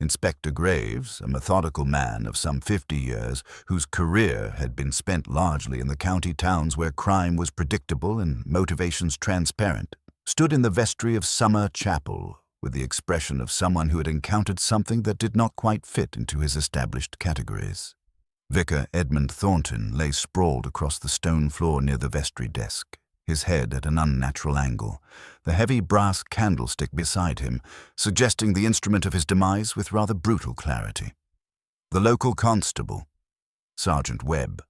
Inspector Graves, a methodical man of some 50 years, whose career had been spent largely in the county towns where crime was predictable and motivations transparent, stood in the vestry of Summer Chapel with the expression of someone who had encountered something that did not quite fit into his established categories. Vicar Edmund Thornton lay sprawled across the stone floor near the vestry desk, his head at an unnatural angle, the heavy brass candlestick beside him, suggesting the instrument of his demise with rather brutal clarity. The local constable, Sergeant Webb,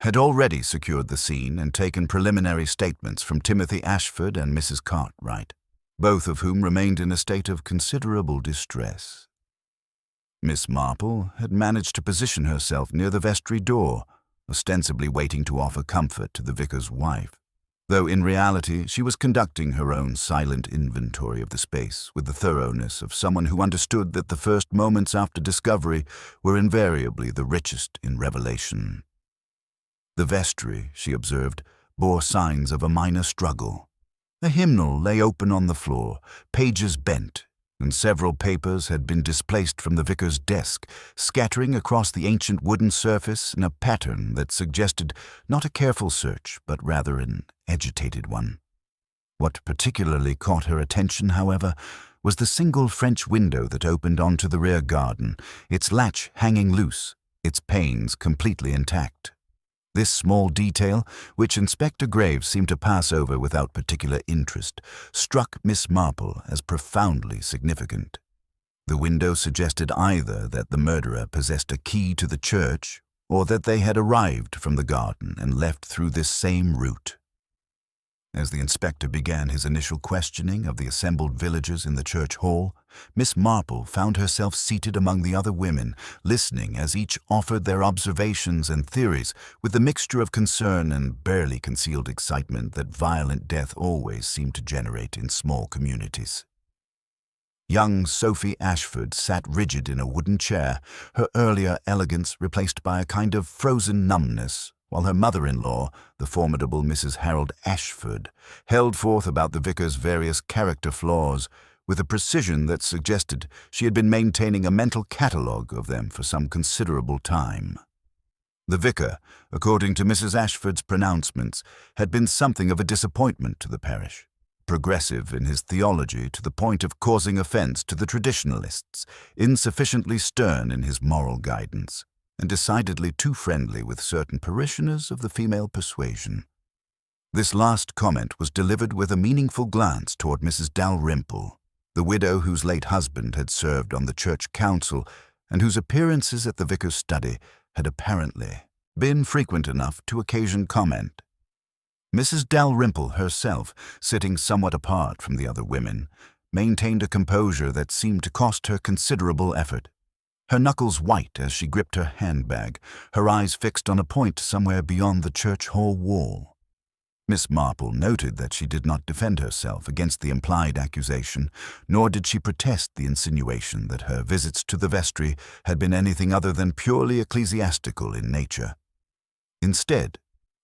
had already secured the scene and taken preliminary statements from Timothy Ashford and Mrs. Cartwright, both of whom remained in a state of considerable distress. Miss Marple had managed to position herself near the vestry door, ostensibly waiting to offer comfort to the vicar's wife, though in reality she was conducting her own silent inventory of the space with the thoroughness of someone who understood that the first moments after discovery were invariably the richest in revelation. The vestry, she observed, bore signs of a minor struggle. A hymnal lay open on the floor, pages bent, and several papers had been displaced from the vicar's desk, scattering across the ancient wooden surface in a pattern that suggested not a careful search, but rather an agitated one. What particularly caught her attention, however, was the single French window that opened onto the rear garden, its latch hanging loose, its panes completely intact. This small detail, which Inspector Graves seemed to pass over without particular interest, struck Miss Marple as profoundly significant. The window suggested either that the murderer possessed a key to the church, or that they had arrived from the garden and left through this same route. As the inspector began his initial questioning of the assembled villagers in the church hall, Miss Marple found herself seated among the other women, listening as each offered their observations and theories with the mixture of concern and barely concealed excitement that violent death always seemed to generate in small communities. Young Sophie Ashford sat rigid in a wooden chair, her earlier elegance replaced by a kind of frozen numbness, while her mother-in-law, the formidable Mrs. Harold Ashford, held forth about the vicar's various character flaws with a precision that suggested she had been maintaining a mental catalogue of them for some considerable time. The vicar, according to Mrs. Ashford's pronouncements, had been something of a disappointment to the parish, progressive in his theology to the point of causing offence to the traditionalists, insufficiently stern in his moral guidance, and decidedly too friendly with certain parishioners of the female persuasion. This last comment was delivered with a meaningful glance toward Mrs. Dalrymple, the widow whose late husband had served on the church council and whose appearances at the vicar's study had apparently been frequent enough to occasion comment. Mrs. Dalrymple herself, sitting somewhat apart from the other women, maintained a composure that seemed to cost her considerable effort. Her knuckles white as she gripped her handbag, her eyes fixed on a point somewhere beyond the church hall wall. Miss Marple noted that she did not defend herself against the implied accusation, nor did she protest the insinuation that her visits to the vestry had been anything other than purely ecclesiastical in nature. Instead,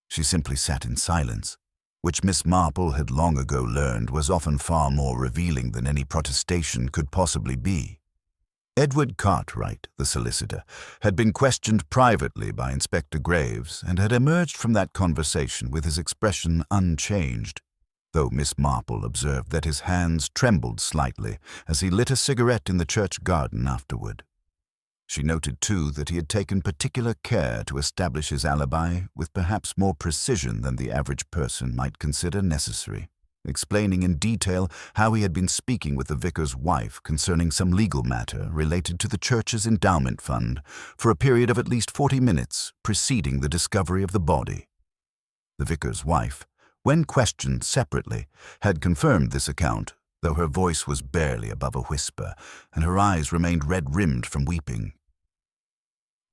she simply sat in silence, which Miss Marple had long ago learned was often far more revealing than any protestation could possibly be. Edward Cartwright, the solicitor, had been questioned privately by Inspector Graves and had emerged from that conversation with his expression unchanged, though Miss Marple observed that his hands trembled slightly as he lit a cigarette in the church garden afterward. She noted, too, that he had taken particular care to establish his alibi with perhaps more precision than the average person might consider necessary, explaining in detail how he had been speaking with the vicar's wife concerning some legal matter related to the church's endowment fund for a period of at least 40 minutes preceding the discovery of the body. The vicar's wife, when questioned separately, had confirmed this account, though her voice was barely above a whisper, and her eyes remained red-rimmed from weeping.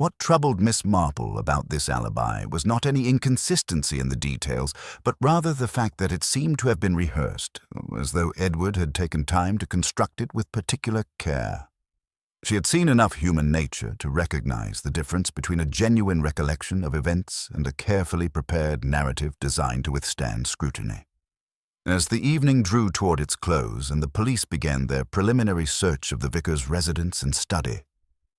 What troubled Miss Marple about this alibi was not any inconsistency in the details, but rather the fact that it seemed to have been rehearsed, as though Edward had taken time to construct it with particular care. She had seen enough human nature to recognize the difference between a genuine recollection of events and a carefully prepared narrative designed to withstand scrutiny. As the evening drew toward its close and the police began their preliminary search of the vicar's residence and study,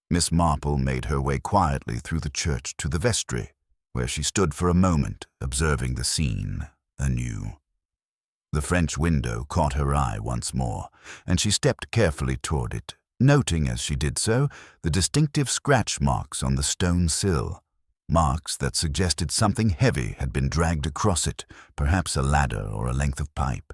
Miss Marple made her way quietly through the church to the vestry, where she stood for a moment, observing the scene anew. The French window caught her eye once more, and she stepped carefully toward it, noting as she did so the distinctive scratch marks on the stone sill, marks that suggested something heavy had been dragged across it, perhaps a ladder or a length of pipe.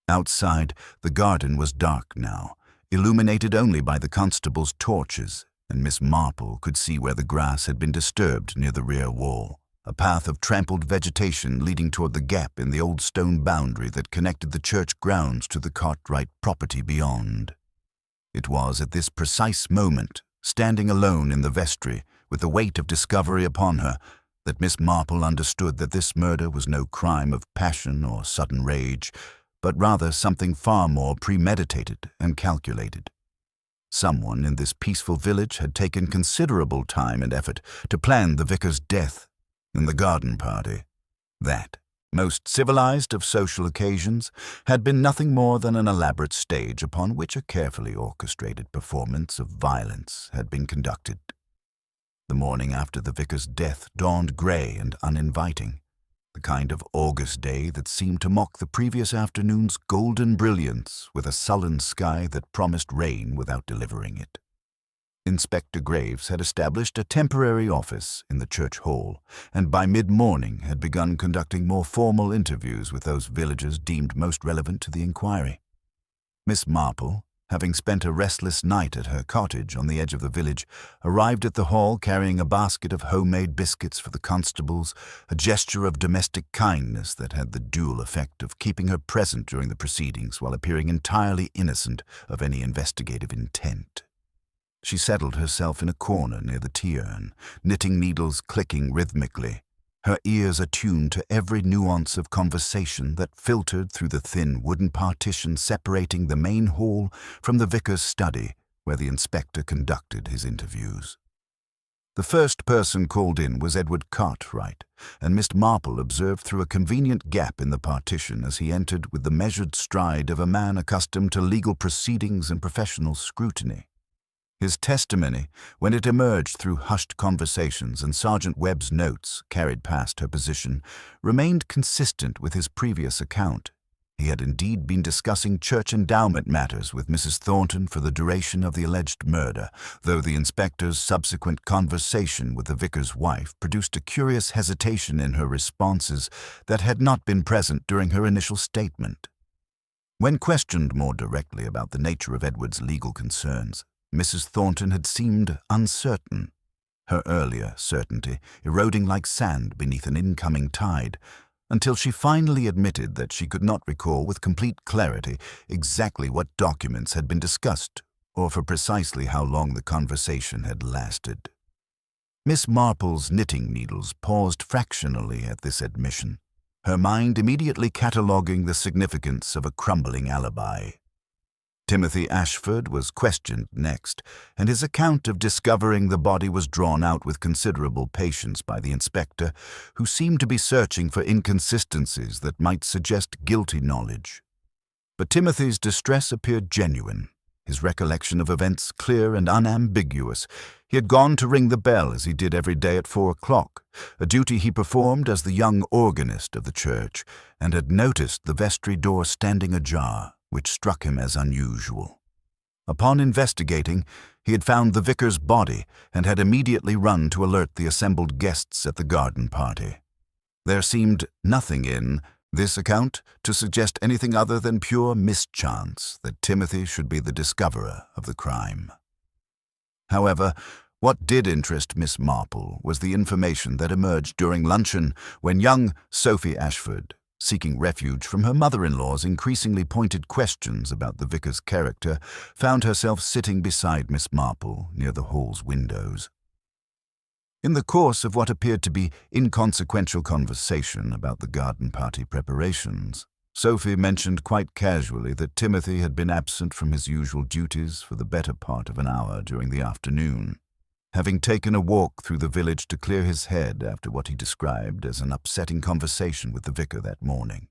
Outside, the garden was dark now, illuminated only by the constable's torches, and Miss Marple could see where the grass had been disturbed near the rear wall, a path of trampled vegetation leading toward the gap in the old stone boundary that connected the church grounds to the Cartwright property beyond. It was at this precise moment, standing alone in the vestry, with the weight of discovery upon her, that Miss Marple understood that this murder was no crime of passion or sudden rage, but rather something far more premeditated and calculated. Someone in this peaceful village had taken considerable time and effort to plan the vicar's death, and the garden party, that, most civilized of social occasions, had been nothing more than an elaborate stage upon which a carefully orchestrated performance of violence had been conducted. The morning after the vicar's death dawned grey and uninviting, the kind of August day that seemed to mock the previous afternoon's golden brilliance with a sullen sky that promised rain without delivering it. Inspector Graves had established a temporary office in the church hall, and by mid-morning had begun conducting more formal interviews with those villagers deemed most relevant to the inquiry. Miss Marple, having spent a restless night at her cottage on the edge of the village, arrived at the hall carrying a basket of homemade biscuits for the constables, a gesture of domestic kindness that had the dual effect of keeping her present during the proceedings while appearing entirely innocent of any investigative intent. She settled herself in a corner near the tea-urn, knitting needles clicking rhythmically, her ears attuned to every nuance of conversation that filtered through the thin wooden partition separating the main hall from the vicar's study, where the inspector conducted his interviews. The first person called in was Edward Cartwright, and Miss Marple observed through a convenient gap in the partition as he entered with the measured stride of a man accustomed to legal proceedings and professional scrutiny. His testimony, when it emerged through hushed conversations and Sergeant Webb's notes carried past her position, remained consistent with his previous account. He had indeed been discussing church endowment matters with Mrs. Thornton for the duration of the alleged murder, though the inspector's subsequent conversation with the vicar's wife produced a curious hesitation in her responses that had not been present during her initial statement. When questioned more directly about the nature of Edward's legal concerns, Mrs. Thornton had seemed uncertain, her earlier certainty eroding like sand beneath an incoming tide, until she finally admitted that she could not recall with complete clarity exactly what documents had been discussed or for precisely how long the conversation had lasted. Miss Marple's knitting needles paused fractionally at this admission, her mind immediately cataloguing the significance of a crumbling alibi. Timothy Ashford was questioned next, and his account of discovering the body was drawn out with considerable patience by the inspector, who seemed to be searching for inconsistencies that might suggest guilty knowledge. But Timothy's distress appeared genuine, his recollection of events clear and unambiguous. He had gone to ring the bell as he did every day at 4 o'clock, a duty he performed as the young organist of the church, and had noticed the vestry door standing ajar, which struck him as unusual. Upon investigating, he had found the vicar's body and had immediately run to alert the assembled guests at the garden party. There seemed nothing in this account to suggest anything other than pure mischance that Timothy should be the discoverer of the crime. However, what did interest Miss Marple was the information that emerged during luncheon when young Sophie Ashford, seeking refuge from her mother-in-law's increasingly pointed questions about the vicar's character, found herself sitting beside Miss Marple near the hall's windows. In the course of what appeared to be inconsequential conversation about the garden party preparations, Sophie mentioned quite casually that Timothy had been absent from his usual duties for the better part of an hour during the afternoon, having taken a walk through the village to clear his head after what he described as an upsetting conversation with the vicar that morning.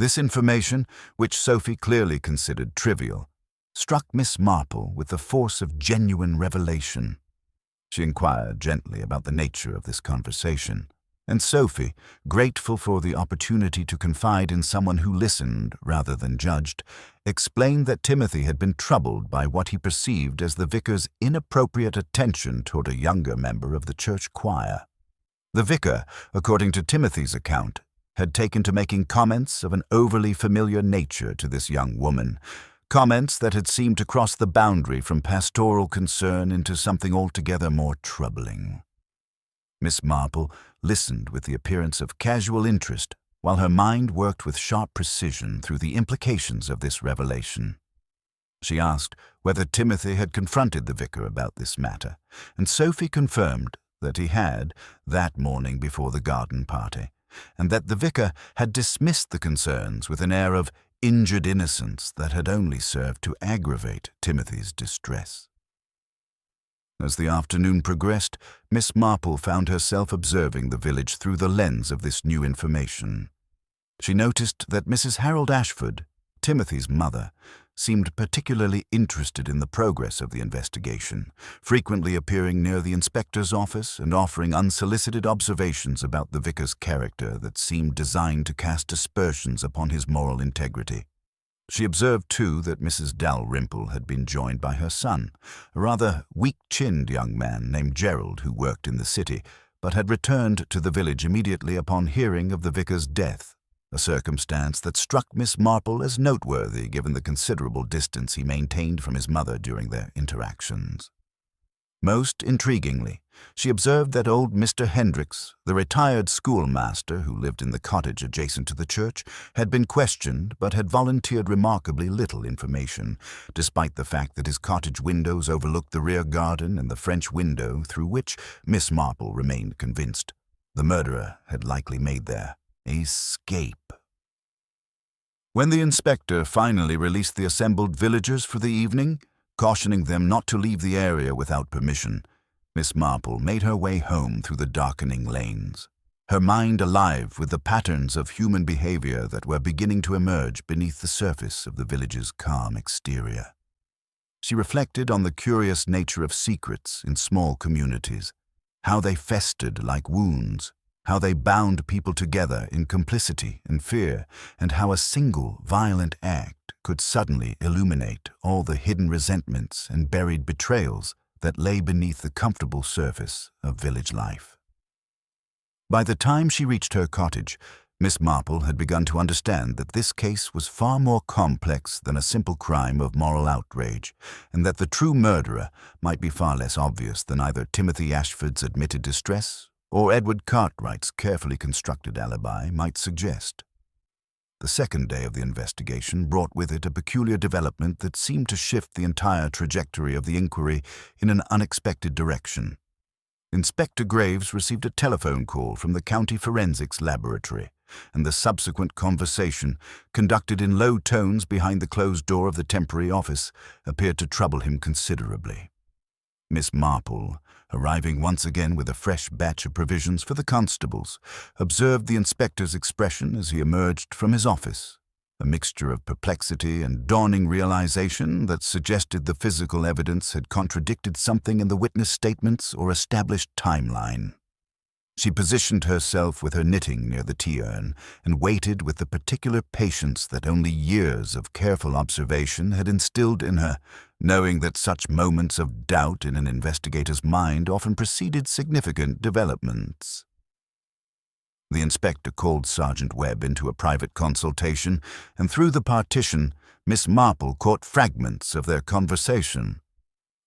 This information, which Sophie clearly considered trivial, struck Miss Marple with the force of genuine revelation. She inquired gently about the nature of this conversation, and Sophie, grateful for the opportunity to confide in someone who listened rather than judged, explained that Timothy had been troubled by what he perceived as the vicar's inappropriate attention toward a younger member of the church choir. The vicar, according to Timothy's account, had taken to making comments of an overly familiar nature to this young woman, comments that had seemed to cross the boundary from pastoral concern into something altogether more troubling. Miss Marple listened with the appearance of casual interest, while her mind worked with sharp precision through the implications of this revelation. She asked whether Timothy had confronted the vicar about this matter, and Sophie confirmed that he had that morning before the garden party, and that the vicar had dismissed the concerns with an air of injured innocence that had only served to aggravate Timothy's distress. As the afternoon progressed, Miss Marple found herself observing the village through the lens of this new information. She noticed that Mrs. Harold Ashford, Timothy's mother, seemed particularly interested in the progress of the investigation, frequently appearing near the inspector's office and offering unsolicited observations about the vicar's character that seemed designed to cast aspersions upon his moral integrity. She observed, too, that Mrs. Dalrymple had been joined by her son, a rather weak-chinned young man named Gerald who worked in the city, but had returned to the village immediately upon hearing of the vicar's death, a circumstance that struck Miss Marple as noteworthy given the considerable distance he maintained from his mother during their interactions. Most intriguingly, she observed that old Mr. Hendricks, the retired schoolmaster who lived in the cottage adjacent to the church, had been questioned but had volunteered remarkably little information, despite the fact that his cottage windows overlooked the rear garden and the French window through which, Miss Marple remained convinced, the murderer had likely made their escape. When the inspector finally released the assembled villagers for the evening, cautioning them not to leave the area without permission, Miss Marple made her way home through the darkening lanes, her mind alive with the patterns of human behavior that were beginning to emerge beneath the surface of the village's calm exterior. She reflected on the curious nature of secrets in small communities, how they festered like wounds, how they bound people together in complicity and fear, and how a single violent act could suddenly illuminate all the hidden resentments and buried betrayals that lay beneath the comfortable surface of village life. By the time she reached her cottage, Miss Marple had begun to understand that this case was far more complex than a simple crime of moral outrage, and that the true murderer might be far less obvious than either Timothy Ashford's admitted distress or Edward Cartwright's carefully constructed alibi might suggest. The second day of the investigation brought with it a peculiar development that seemed to shift the entire trajectory of the inquiry in an unexpected direction. Inspector Graves received a telephone call from the County Forensics Laboratory, and the subsequent conversation, conducted in low tones behind the closed door of the temporary office, appeared to trouble him considerably. Miss Marple, arriving once again with a fresh batch of provisions for the constables, observed the inspector's expression as he emerged from his office, a mixture of perplexity and dawning realization that suggested the physical evidence had contradicted something in the witness statements or established timeline. She positioned herself with her knitting near the tea urn and waited with the particular patience that only years of careful observation had instilled in her, knowing that such moments of doubt in an investigator's mind often preceded significant developments. The inspector called Sergeant Webb into a private consultation, and through the partition, Miss Marple caught fragments of their conversation.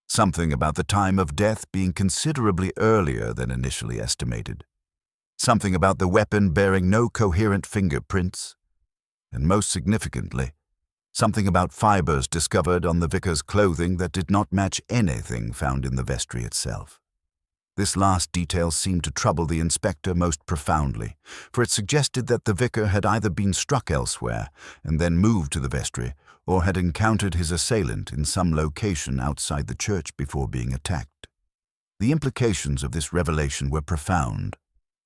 Something about the time of death being considerably earlier than initially estimated. Something about the weapon bearing no coherent fingerprints. And most significantly, something about fibers discovered on the vicar's clothing that did not match anything found in the vestry itself. This last detail seemed to trouble the inspector most profoundly, for it suggested that the vicar had either been struck elsewhere and then moved to the vestry, or had encountered his assailant in some location outside the church before being attacked. The implications of this revelation were profound.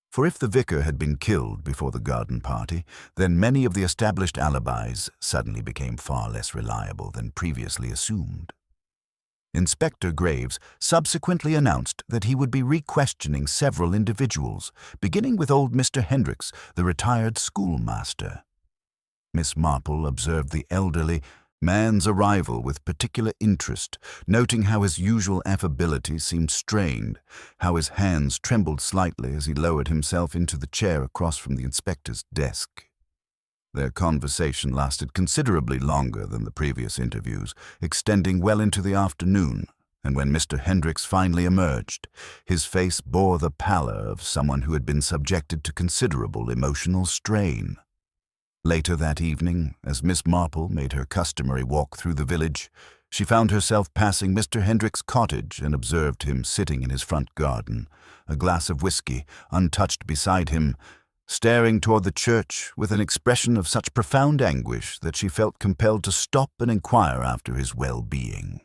For if the vicar had been killed before the garden party, then many of the established alibis suddenly became far less reliable than previously assumed. Inspector Graves subsequently announced that he would be re-questioning several individuals, beginning with old Mr. Hendricks, the retired schoolmaster. Miss Marple observed the elderly man's arrival with particular interest, noting how his usual affability seemed strained, how his hands trembled slightly as he lowered himself into the chair across from the inspector's desk. Their conversation lasted considerably longer than the previous interviews, extending well into the afternoon, and when Mr. Hendricks finally emerged, his face bore the pallor of someone who had been subjected to considerable emotional strain. Later that evening, as Miss Marple made her customary walk through the village, she found herself passing Mr. Hendricks' cottage and observed him sitting in his front garden, a glass of whiskey untouched beside him, staring toward the church with an expression of such profound anguish that she felt compelled to stop and inquire after his well-being.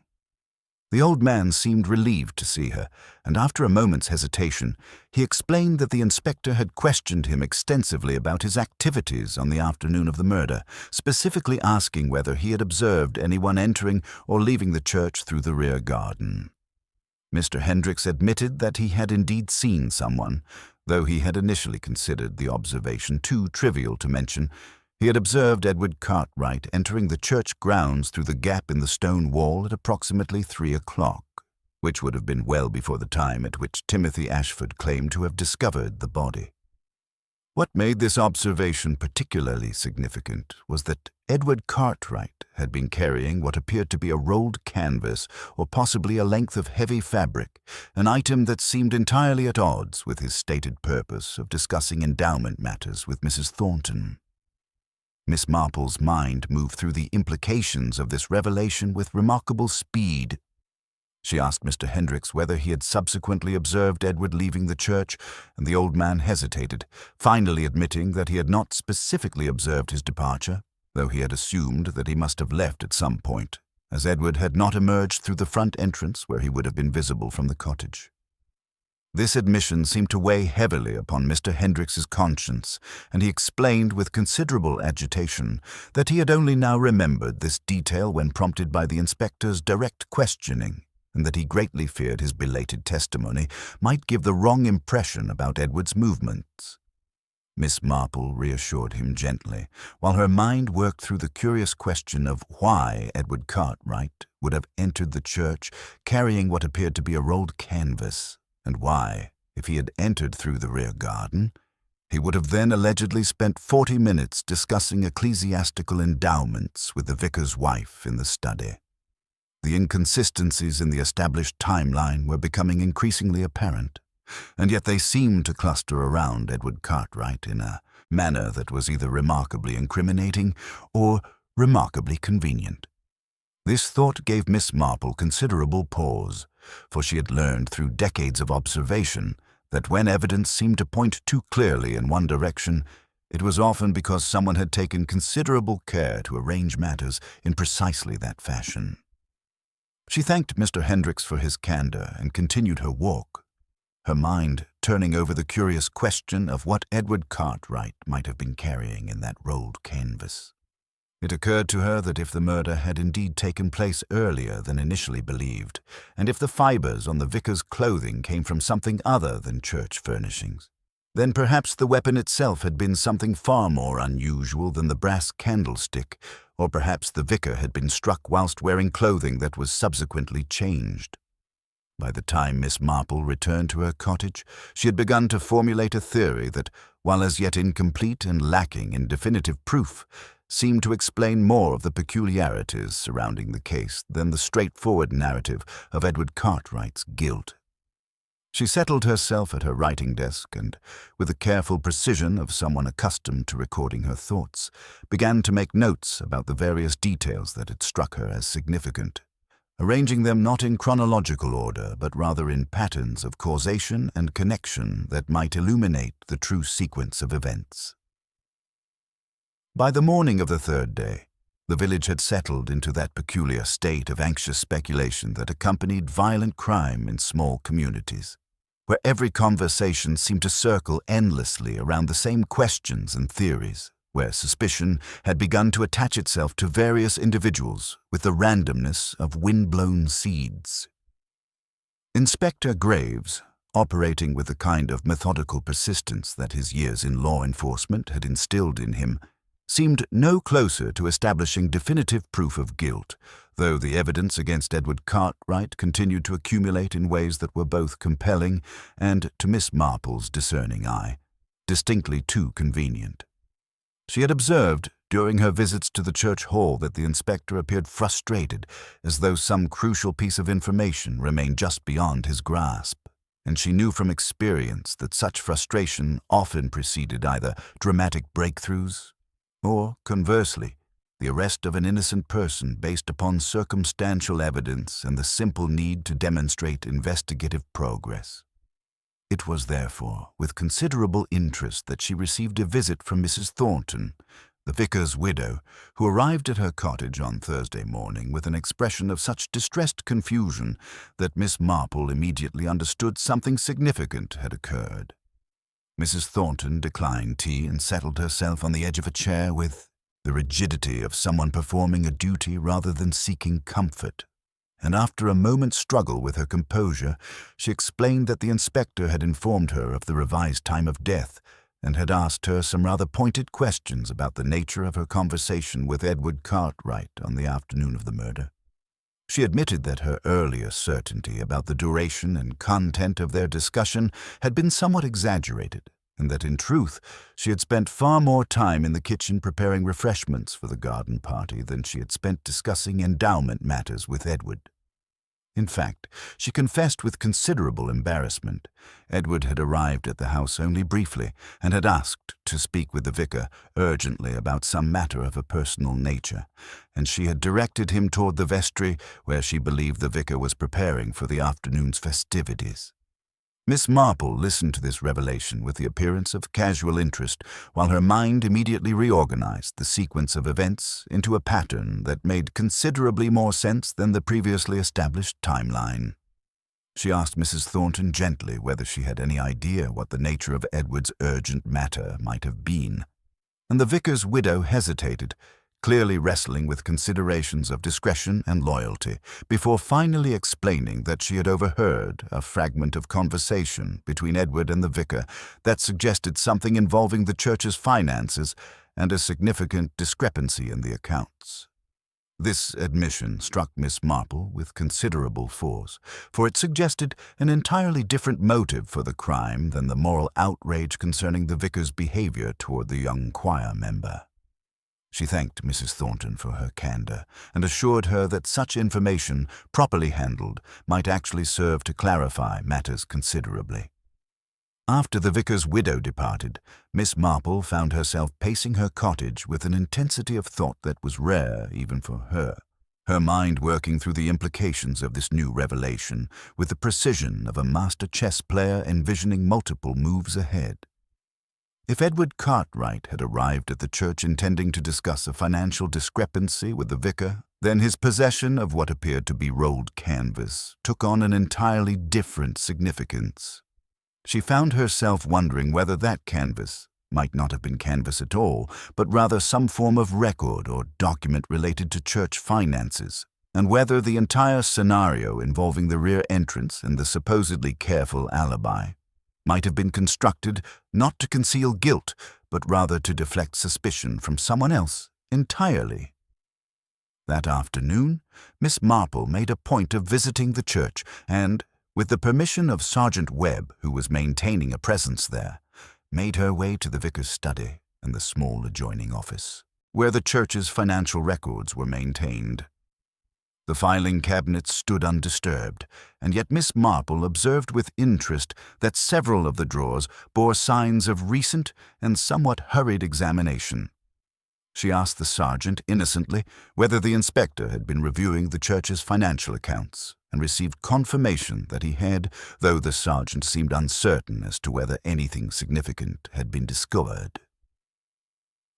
The old man seemed relieved to see her, and after a moment's hesitation, he explained that the inspector had questioned him extensively about his activities on the afternoon of the murder, specifically asking whether he had observed anyone entering or leaving the church through the rear garden. Mr. Hendricks admitted that he had indeed seen someone, though he had initially considered the observation too trivial to mention. He had observed Edward Cartwright entering the church grounds through the gap in the stone wall at approximately 3 o'clock, which would have been well before the time at which Timothy Ashford claimed to have discovered the body. What made this observation particularly significant was that Edward Cartwright had been carrying what appeared to be a rolled canvas or possibly a length of heavy fabric, an item that seemed entirely at odds with his stated purpose of discussing endowment matters with Mrs. Thornton. Miss Marple's mind moved through the implications of this revelation with remarkable speed. She asked Mr. Hendricks whether he had subsequently observed Edward leaving the church, and the old man hesitated, finally admitting that he had not specifically observed his departure, though he had assumed that he must have left at some point, as Edward had not emerged through the front entrance where he would have been visible from the cottage. This admission seemed to weigh heavily upon Mr. Hendricks's conscience, and he explained with considerable agitation that he had only now remembered this detail when prompted by the inspector's direct questioning, and that he greatly feared his belated testimony might give the wrong impression about Edward's movements. Miss Marple reassured him gently, while her mind worked through the curious question of why Edward Cartwright would have entered the church carrying what appeared to be a rolled canvas, and why, if he had entered through the rear garden, he would have then allegedly spent 40 minutes discussing ecclesiastical endowments with the vicar's wife in the study. The inconsistencies in the established timeline were becoming increasingly apparent, and yet they seemed to cluster around Edward Cartwright in a manner that was either remarkably incriminating or remarkably convenient. This thought gave Miss Marple considerable pause, for she had learned through decades of observation that when evidence seemed to point too clearly in one direction, it was often because someone had taken considerable care to arrange matters in precisely that fashion. She thanked Mr. Hendricks for his candor and continued her walk, her mind turning over the curious question of what Edward Cartwright might have been carrying in that rolled canvas. It occurred to her that if the murder had indeed taken place earlier than initially believed, and if the fibers on the vicar's clothing came from something other than church furnishings, then perhaps the weapon itself had been something far more unusual than the brass candlestick, or perhaps the vicar had been struck whilst wearing clothing that was subsequently changed. By the time Miss Marple returned to her cottage, she had begun to formulate a theory that, while as yet incomplete and lacking in definitive proof, seemed to explain more of the peculiarities surrounding the case than the straightforward narrative of Edward Cartwright's guilt. She settled herself at her writing desk and, with the careful precision of someone accustomed to recording her thoughts, began to make notes about the various details that had struck her as significant, arranging them not in chronological order but rather in patterns of causation and connection that might illuminate the true sequence of events. By the morning of the third day, the village had settled into that peculiar state of anxious speculation that accompanied violent crime in small communities. where every conversation seemed to circle endlessly around the same questions and theories, where suspicion had begun to attach itself to various individuals with the randomness of wind-blown seeds. Inspector Graves, operating with the kind of methodical persistence that his years in law enforcement had instilled in him, seemed no closer to establishing definitive proof of guilt, though the evidence against Edward Cartwright continued to accumulate in ways that were both compelling and, to Miss Marple's discerning eye, distinctly too convenient. She had observed during her visits to the church hall that the inspector appeared frustrated, as though some crucial piece of information remained just beyond his grasp, and she knew from experience that such frustration often preceded either dramatic breakthroughs or, conversely, the arrest of an innocent person based upon circumstantial evidence and the simple need to demonstrate investigative progress. It was therefore with considerable interest that she received a visit from Mrs. Thornton, the vicar's widow, who arrived at her cottage on Thursday morning with an expression of such distressed confusion that Miss Marple immediately understood something significant had occurred. Mrs. Thornton declined tea and settled herself on the edge of a chair with the rigidity of someone performing a duty rather than seeking comfort, and after a moment's struggle with her composure, she explained that the inspector had informed her of the revised time of death and had asked her some rather pointed questions about the nature of her conversation with Edward Cartwright on the afternoon of the murder. She admitted that her earlier certainty about the duration and content of their discussion had been somewhat exaggerated, and that in truth she had spent far more time in the kitchen preparing refreshments for the garden party than she had spent discussing endowment matters with Edward. In fact, she confessed with considerable embarrassment. Edward had arrived at the house only briefly and had asked to speak with the vicar urgently about some matter of a personal nature, and she had directed him toward the vestry where she believed the vicar was preparing for the afternoon's festivities. Miss Marple listened to this revelation with the appearance of casual interest, while her mind immediately reorganized the sequence of events into a pattern that made considerably more sense than the previously established timeline. She asked Mrs. Thornton gently whether she had any idea what the nature of Edward's urgent matter might have been, and the vicar's widow hesitated, clearly wrestling with considerations of discretion and loyalty, before finally explaining that she had overheard a fragment of conversation between Edward and the vicar that suggested something involving the church's finances and a significant discrepancy in the accounts. This admission struck Miss Marple with considerable force, for it suggested an entirely different motive for the crime than the moral outrage concerning the vicar's behavior toward the young choir member. She thanked Mrs. Thornton for her candor and assured her that such information, properly handled, might actually serve to clarify matters considerably. After the vicar's widow departed, Miss Marple found herself pacing her cottage with an intensity of thought that was rare even for her mind working through the implications of this new revelation with the precision of a master chess player envisioning multiple moves ahead. If Edward Cartwright had arrived at the church intending to discuss a financial discrepancy with the vicar, then his possession of what appeared to be rolled canvas took on an entirely different significance. She found herself wondering whether that canvas might not have been canvas at all, but rather some form of record or document related to church finances, and whether the entire scenario involving the rear entrance and the supposedly careful alibi might have been constructed not to conceal guilt, but rather to deflect suspicion from someone else entirely. That afternoon, Miss Marple made a point of visiting the church and, with the permission of Sergeant Webb, who was maintaining a presence there, made her way to the vicar's study and the small adjoining office, where the church's financial records were maintained. The filing cabinets stood undisturbed, and yet Miss Marple observed with interest that several of the drawers bore signs of recent and somewhat hurried examination. She asked the sergeant innocently whether the inspector had been reviewing the church's financial accounts, and received confirmation that he had, though the sergeant seemed uncertain as to whether anything significant had been discovered.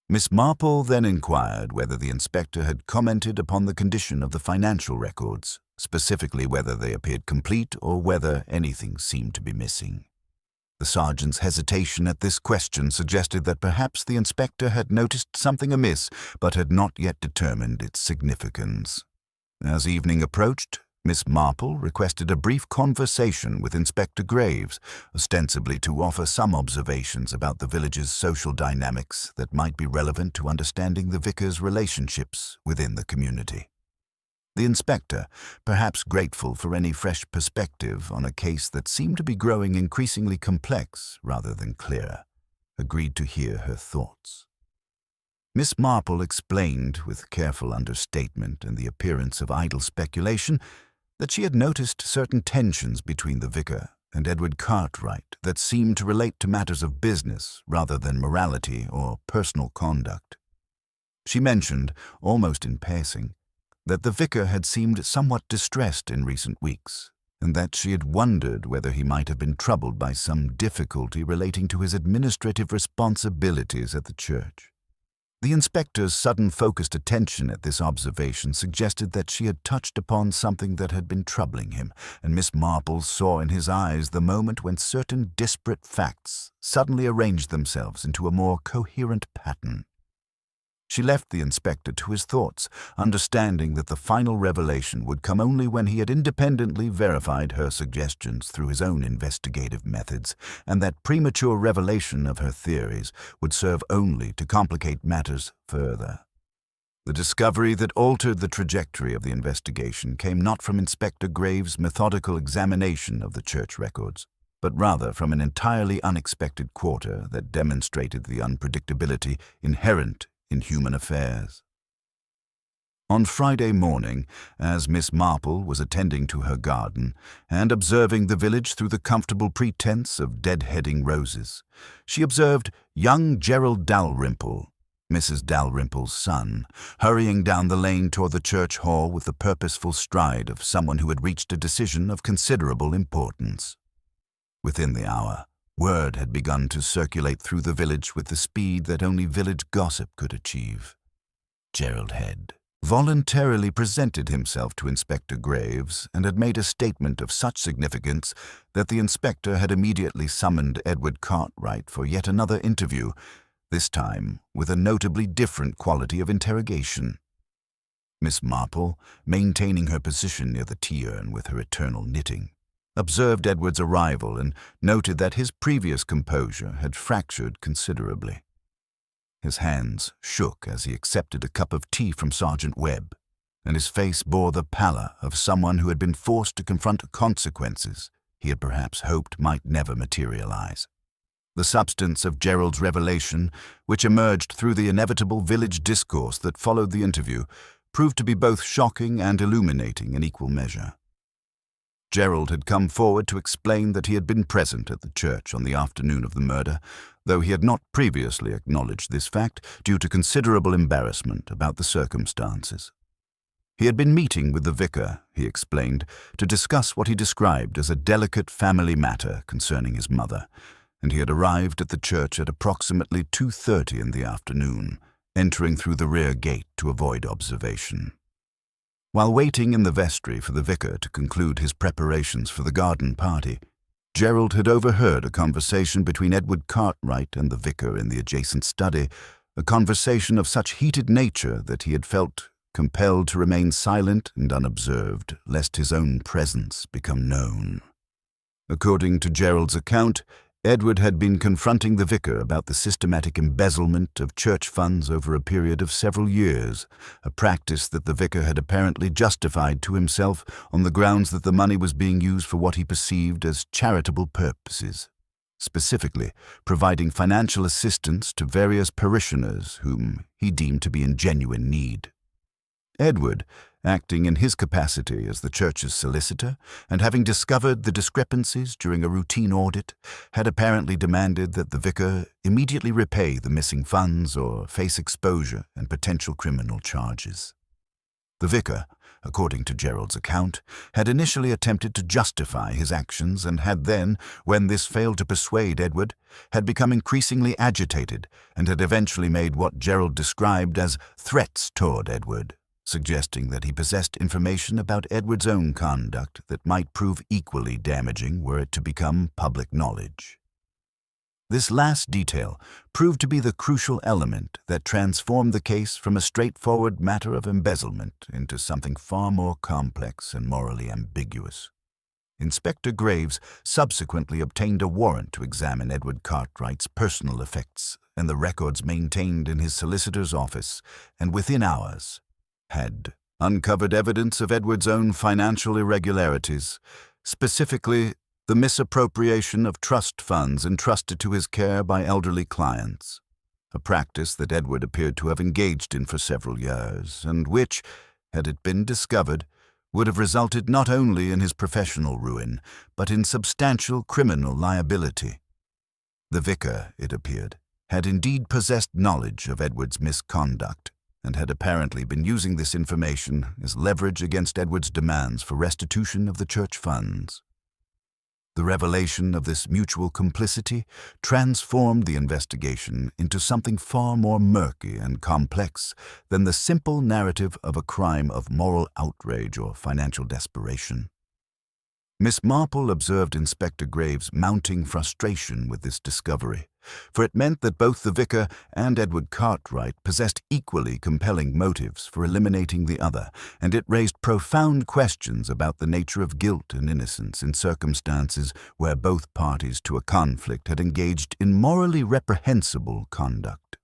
Miss Marple then inquired whether the inspector had commented upon the condition of the financial records, specifically whether they appeared complete or whether anything seemed to be missing. The sergeant's hesitation at this question suggested that perhaps the inspector had noticed something amiss but had not yet determined its significance. As evening approached, Miss Marple requested a brief conversation with Inspector Graves, ostensibly to offer some observations about the village's social dynamics that might be relevant to understanding the vicar's relationships within the community. The inspector, perhaps grateful for any fresh perspective on a case that seemed to be growing increasingly complex rather than clear, agreed to hear her thoughts. Miss Marple explained, with careful understatement and the appearance of idle speculation, that she had noticed certain tensions between the vicar and Edward Cartwright that seemed to relate to matters of business rather than morality or personal conduct. She mentioned, almost in passing, that the vicar had seemed somewhat distressed in recent weeks, and that she had wondered whether he might have been troubled by some difficulty relating to his administrative responsibilities at the church. The inspector's sudden focused attention at this observation suggested that she had touched upon something that had been troubling him, and Miss Marple saw in his eyes the moment when certain disparate facts suddenly arranged themselves into a more coherent pattern. She left the inspector to his thoughts, understanding that the final revelation would come only when he had independently verified her suggestions through his own investigative methods, and that premature revelation of her theories would serve only to complicate matters further. The discovery that altered the trajectory of the investigation came not from Inspector Graves' methodical examination of the church records, but rather from an entirely unexpected quarter that demonstrated the unpredictability inherent in human affairs. On Friday morning, as Miss Marple was attending to her garden and observing the village through the comfortable pretense of deadheading roses, she observed young Gerald Dalrymple, Mrs. Dalrymple's son, hurrying down the lane toward the church hall with the purposeful stride of someone who had reached a decision of considerable importance. Within the hour, word had begun to circulate through the village with the speed that only village gossip could achieve. Gerald had voluntarily presented himself to Inspector Graves and had made a statement of such significance that the inspector had immediately summoned Edward Cartwright for yet another interview, this time with a notably different quality of interrogation. Miss Marple, maintaining her position near the tea-urn with her eternal knitting, observed Edward's arrival and noted that his previous composure had fractured considerably. His hands shook as he accepted a cup of tea from Sergeant Webb, and his face bore the pallor of someone who had been forced to confront consequences he had perhaps hoped might never materialize. The substance of Gerald's revelation, which emerged through the inevitable village discourse that followed the interview, proved to be both shocking and illuminating in equal measure. Gerald had come forward to explain that he had been present at the church on the afternoon of the murder, though he had not previously acknowledged this fact due to considerable embarrassment about the circumstances. He had been meeting with the vicar, he explained, to discuss what he described as a delicate family matter concerning his mother, and he had arrived at the church at approximately 2:30 in the afternoon, entering through the rear gate to avoid observation. While waiting in the vestry for the vicar to conclude his preparations for the garden party, Gerald had overheard a conversation between Edward Cartwright and the vicar in the adjacent study, a conversation of such heated nature that he had felt compelled to remain silent and unobserved, lest his own presence become known. According to Gerald's account, Edward had been confronting the vicar about the systematic embezzlement of church funds over a period of several years, a practice that the vicar had apparently justified to himself on the grounds that the money was being used for what he perceived as charitable purposes, specifically providing financial assistance to various parishioners whom he deemed to be in genuine need. Edward, acting in his capacity as the church's solicitor, and having discovered the discrepancies during a routine audit, had apparently demanded that the vicar immediately repay the missing funds or face exposure and potential criminal charges. The vicar, according to Gerald's account, had initially attempted to justify his actions and had then, when this failed to persuade Edward, had become increasingly agitated and had eventually made what Gerald described as threats toward Edward, suggesting that he possessed information about Edward's own conduct that might prove equally damaging were it to become public knowledge. This last detail proved to be the crucial element that transformed the case from a straightforward matter of embezzlement into something far more complex and morally ambiguous. Inspector Graves subsequently obtained a warrant to examine Edward Cartwright's personal effects and the records maintained in his solicitor's office, and within hours had uncovered evidence of Edward's own financial irregularities, specifically the misappropriation of trust funds entrusted to his care by elderly clients, a practice that Edward appeared to have engaged in for several years, and which, had it been discovered, would have resulted not only in his professional ruin, but in substantial criminal liability. The vicar, it appeared, had indeed possessed knowledge of Edward's misconduct, and had apparently been using this information as leverage against Edward's demands for restitution of the church funds. The revelation of this mutual complicity transformed the investigation into something far more murky and complex than the simple narrative of a crime of moral outrage or financial desperation. Miss Marple observed Inspector Graves' mounting frustration with this discovery, for it meant that both the vicar and Edward Cartwright possessed equally compelling motives for eliminating the other, and it raised profound questions about the nature of guilt and innocence in circumstances where both parties to a conflict had engaged in morally reprehensible conduct.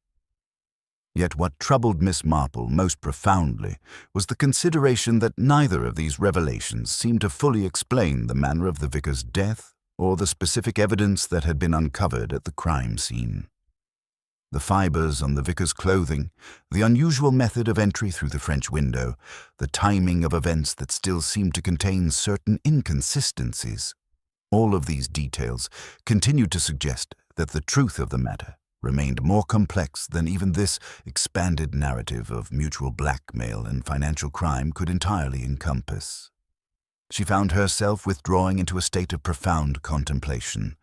Yet what troubled Miss Marple most profoundly was the consideration that neither of these revelations seemed to fully explain the manner of the vicar's death or the specific evidence that had been uncovered at the crime scene. The fibers on the vicar's clothing, the unusual method of entry through the French window, the timing of events that still seemed to contain certain inconsistencies, all of these details continued to suggest that the truth of the matter remained more complex than even this expanded narrative of mutual blackmail and financial crime could entirely encompass. She found herself withdrawing into a state of profound contemplation,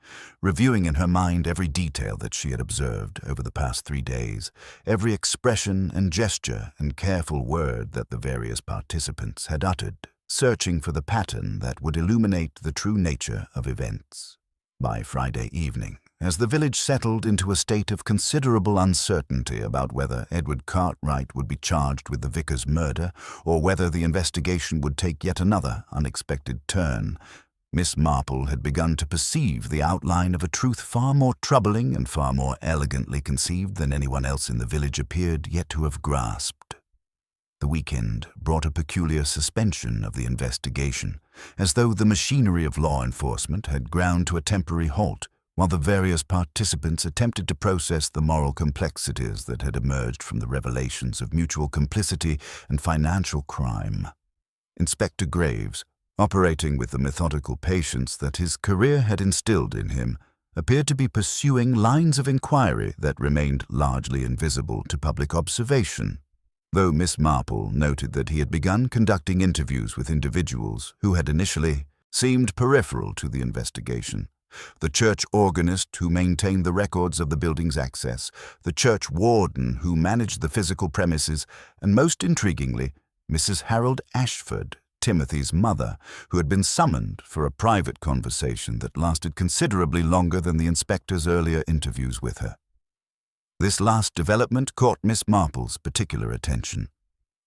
reviewing in her mind every detail that she had observed over the past 3 days, every expression and gesture and careful word that the various participants had uttered, searching for the pattern that would illuminate the true nature of events. By Friday evening, as the village settled into a state of considerable uncertainty about whether Edward Cartwright would be charged with the vicar's murder or whether the investigation would take yet another unexpected turn, Miss Marple had begun to perceive the outline of a truth far more troubling and far more elegantly conceived than anyone else in the village appeared yet to have grasped. The weekend brought a peculiar suspension of the investigation, as though the machinery of law enforcement had ground to a temporary halt, while the various participants attempted to process the moral complexities that had emerged from the revelations of mutual complicity and financial crime. Inspector Graves, operating with the methodical patience that his career had instilled in him, appeared to be pursuing lines of inquiry that remained largely invisible to public observation, though Miss Marple noted that he had begun conducting interviews with individuals who had initially seemed peripheral to the investigation. The church organist who maintained the records of the building's access, the church warden who managed the physical premises, and most intriguingly, Mrs. Harold Ashford, Timothy's mother, who had been summoned for a private conversation that lasted considerably longer than the inspector's earlier interviews with her. This last development caught Miss Marple's particular attention,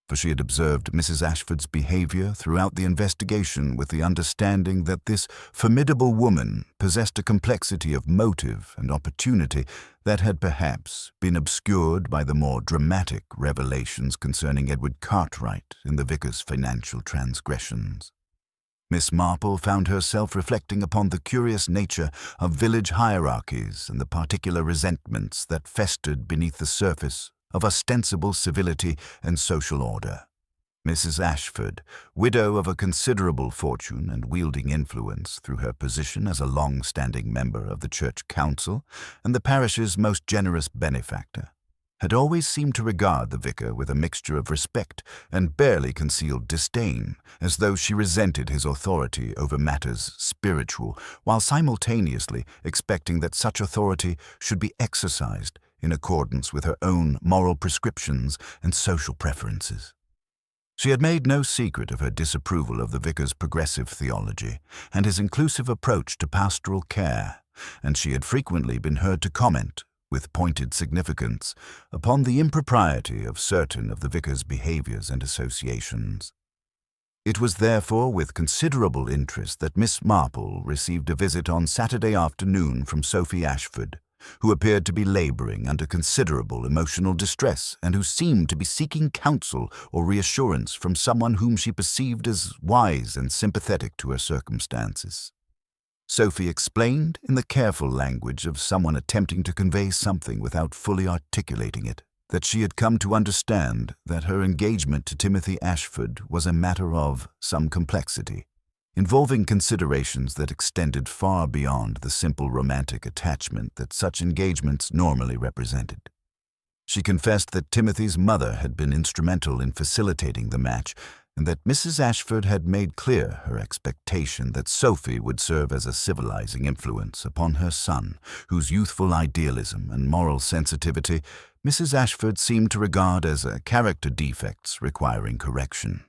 for she had observed Mrs. Ashford's behavior throughout the investigation with the understanding that this formidable woman possessed a complexity of motive and opportunity that had perhaps been obscured by the more dramatic revelations concerning Edward Cartwright and the vicar's financial transgressions. Miss Marple found herself reflecting upon the curious nature of village hierarchies and the particular resentments that festered beneath the surface of ostensible civility and social order. Mrs. Ashford, widow of a considerable fortune and wielding influence through her position as a long-standing member of the church council and the parish's most generous benefactor, had always seemed to regard the vicar with a mixture of respect and barely concealed disdain, as though she resented his authority over matters spiritual, while simultaneously expecting that such authority should be exercised in accordance with her own moral prescriptions and social preferences. She had made no secret of her disapproval of the vicar's progressive theology and his inclusive approach to pastoral care, and she had frequently been heard to comment, with pointed significance, upon the impropriety of certain of the vicar's behaviors and associations. It was therefore with considerable interest that Miss Marple received a visit on Saturday afternoon from Sophie Ashford, who appeared to be laboring under considerable emotional distress and who seemed to be seeking counsel or reassurance from someone whom she perceived as wise and sympathetic to her circumstances. Sophie explained in the careful language of someone attempting to convey something without fully articulating it, that she had come to understand that her engagement to Timothy Ashford was a matter of some complexity, involving considerations that extended far beyond the simple romantic attachment that such engagements normally represented. She confessed that Timothy's mother had been instrumental in facilitating the match, and that Mrs. Ashford had made clear her expectation that Sophie would serve as a civilizing influence upon her son, whose youthful idealism and moral sensitivity Mrs. Ashford seemed to regard as character defects requiring correction.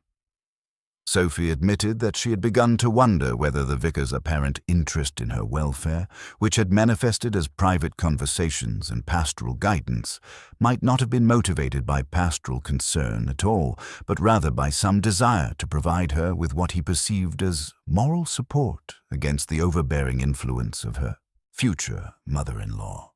Sophie admitted that she had begun to wonder whether the vicar's apparent interest in her welfare, which had manifested as private conversations and pastoral guidance, might not have been motivated by pastoral concern at all, but rather by some desire to provide her with what he perceived as moral support against the overbearing influence of her future mother-in-law.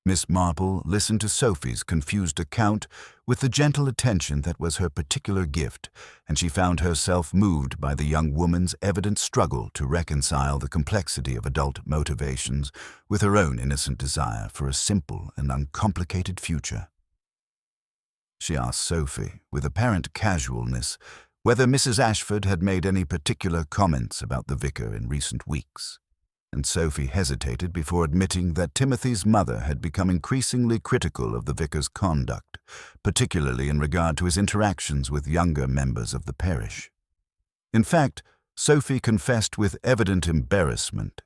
Miss Marple listened to Sophie's confused account with the gentle attention that was her particular gift, and she found herself moved by the young woman's evident struggle to reconcile the complexity of adult motivations with her own innocent desire for a simple and uncomplicated future. She asked Sophie, with apparent casualness, whether Mrs. Ashford had made any particular comments about the vicar in recent weeks, and Sophie hesitated before admitting that Timothy's mother had become increasingly critical of the vicar's conduct, particularly in regard to his interactions with younger members of the parish. In fact, Sophie confessed with evident embarrassment.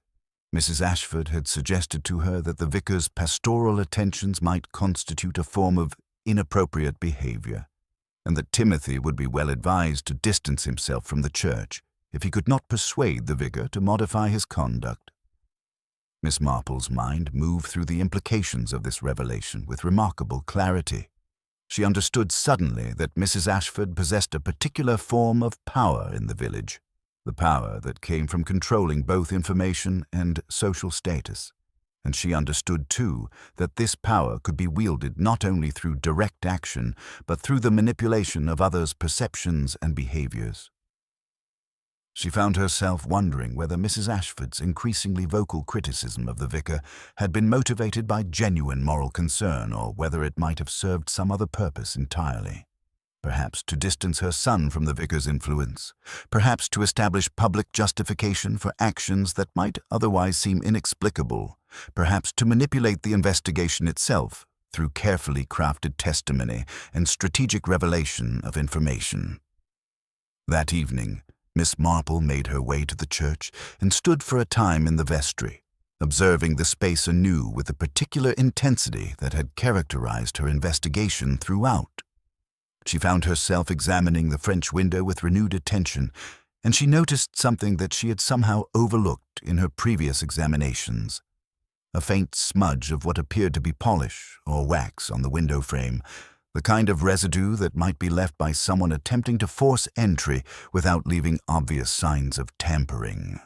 Mrs. Ashford had suggested to her that the vicar's pastoral attentions might constitute a form of inappropriate behavior, and that Timothy would be well advised to distance himself from the church if he could not persuade the vicar to modify his conduct. Miss Marple's mind moved through the implications of this revelation with remarkable clarity. She understood suddenly that Mrs. Ashford possessed a particular form of power in the village, the power that came from controlling both information and social status. And she understood, too, that this power could be wielded not only through direct action, but through the manipulation of others' perceptions and behaviors. She found herself wondering whether Mrs. Ashford's increasingly vocal criticism of the vicar had been motivated by genuine moral concern, or whether it might have served some other purpose entirely. Perhaps to distance her son from the vicar's influence, perhaps to establish public justification for actions that might otherwise seem inexplicable, perhaps to manipulate the investigation itself through carefully crafted testimony and strategic revelation of information. That evening, Miss Marple made her way to the church and stood for a time in the vestry, observing the space anew with the particular intensity that had characterized her investigation throughout. She found herself examining the French window with renewed attention, and she noticed something that she had somehow overlooked in her previous examinations. A faint smudge of what appeared to be polish or wax on the window frame, the kind of residue that might be left by someone attempting to force entry without leaving obvious signs of tampering.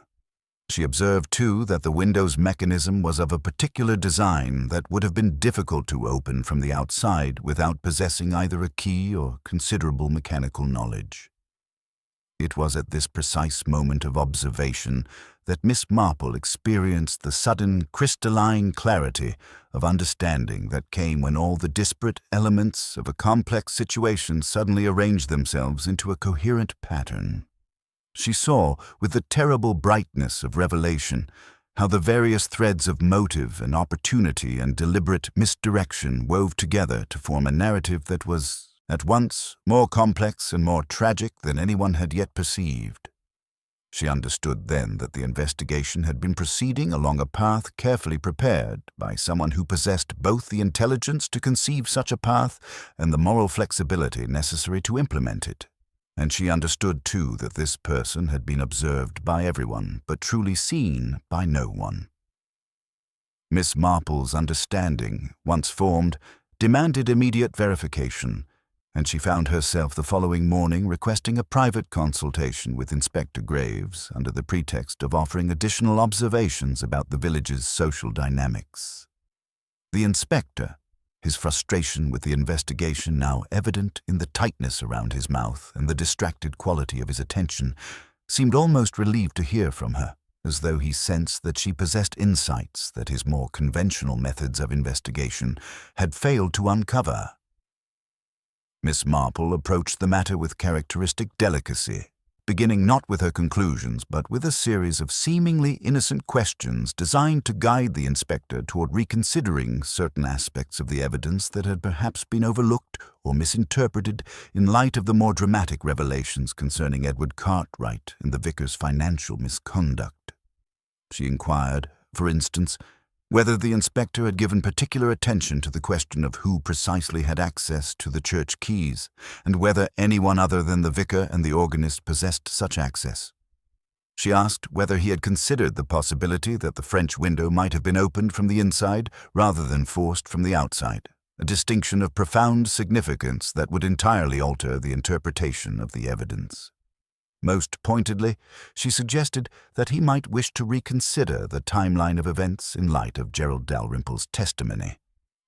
She observed, too, that the window's mechanism was of a particular design that would have been difficult to open from the outside without possessing either a key or considerable mechanical knowledge. It was at this precise moment of observation that Miss Marple experienced the sudden crystalline clarity of understanding that came when all the disparate elements of a complex situation suddenly arranged themselves into a coherent pattern. She saw, with the terrible brightness of revelation, how the various threads of motive and opportunity and deliberate misdirection wove together to form a narrative that was at once more complex and more tragic than anyone had yet perceived. She understood then that the investigation had been proceeding along a path carefully prepared by someone who possessed both the intelligence to conceive such a path and the moral flexibility necessary to implement it. And she understood, too, that this person had been observed by everyone, but truly seen by no one. Miss Marple's understanding, once formed, demanded immediate verification, and she found herself the following morning requesting a private consultation with Inspector Graves under the pretext of offering additional observations about the village's social dynamics. The inspector, his frustration with the investigation now evident in the tightness around his mouth and the distracted quality of his attention, seemed almost relieved to hear from her, as though he sensed that she possessed insights that his more conventional methods of investigation had failed to uncover. Miss Marple approached the matter with characteristic delicacy, beginning not with her conclusions but with a series of seemingly innocent questions designed to guide the inspector toward reconsidering certain aspects of the evidence that had perhaps been overlooked or misinterpreted in light of the more dramatic revelations concerning Edward Cartwright and the vicar's financial misconduct. She inquired, for instance, whether the inspector had given particular attention to the question of who precisely had access to the church keys, and whether anyone other than the vicar and the organist possessed such access. She asked whether he had considered the possibility that the French window might have been opened from the inside rather than forced from the outside, a distinction of profound significance that would entirely alter the interpretation of the evidence. Most pointedly, she suggested that he might wish to reconsider the timeline of events in light of Gerald Dalrymple's testimony.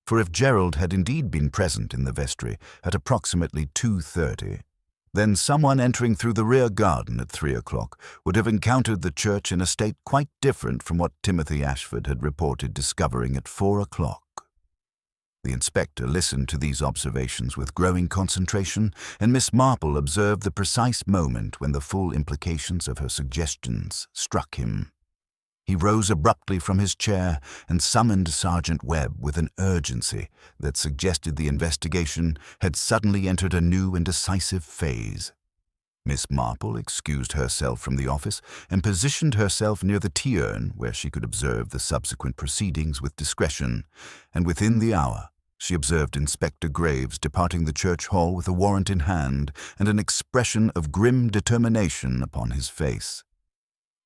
For if Gerald had indeed been present in the vestry at approximately 2:30, then someone entering through the rear garden at 3 o'clock would have encountered the church in a state quite different from what Timothy Ashford had reported discovering at 4 o'clock. The inspector listened to these observations with growing concentration, and Miss Marple observed the precise moment when the full implications of her suggestions struck him. He rose abruptly from his chair and summoned Sergeant Webb with an urgency that suggested the investigation had suddenly entered a new and decisive phase. Miss Marple excused herself from the office and positioned herself near the tea-urn where she could observe the subsequent proceedings with discretion, and within the hour she observed Inspector Graves departing the church hall with a warrant in hand and an expression of grim determination upon his face.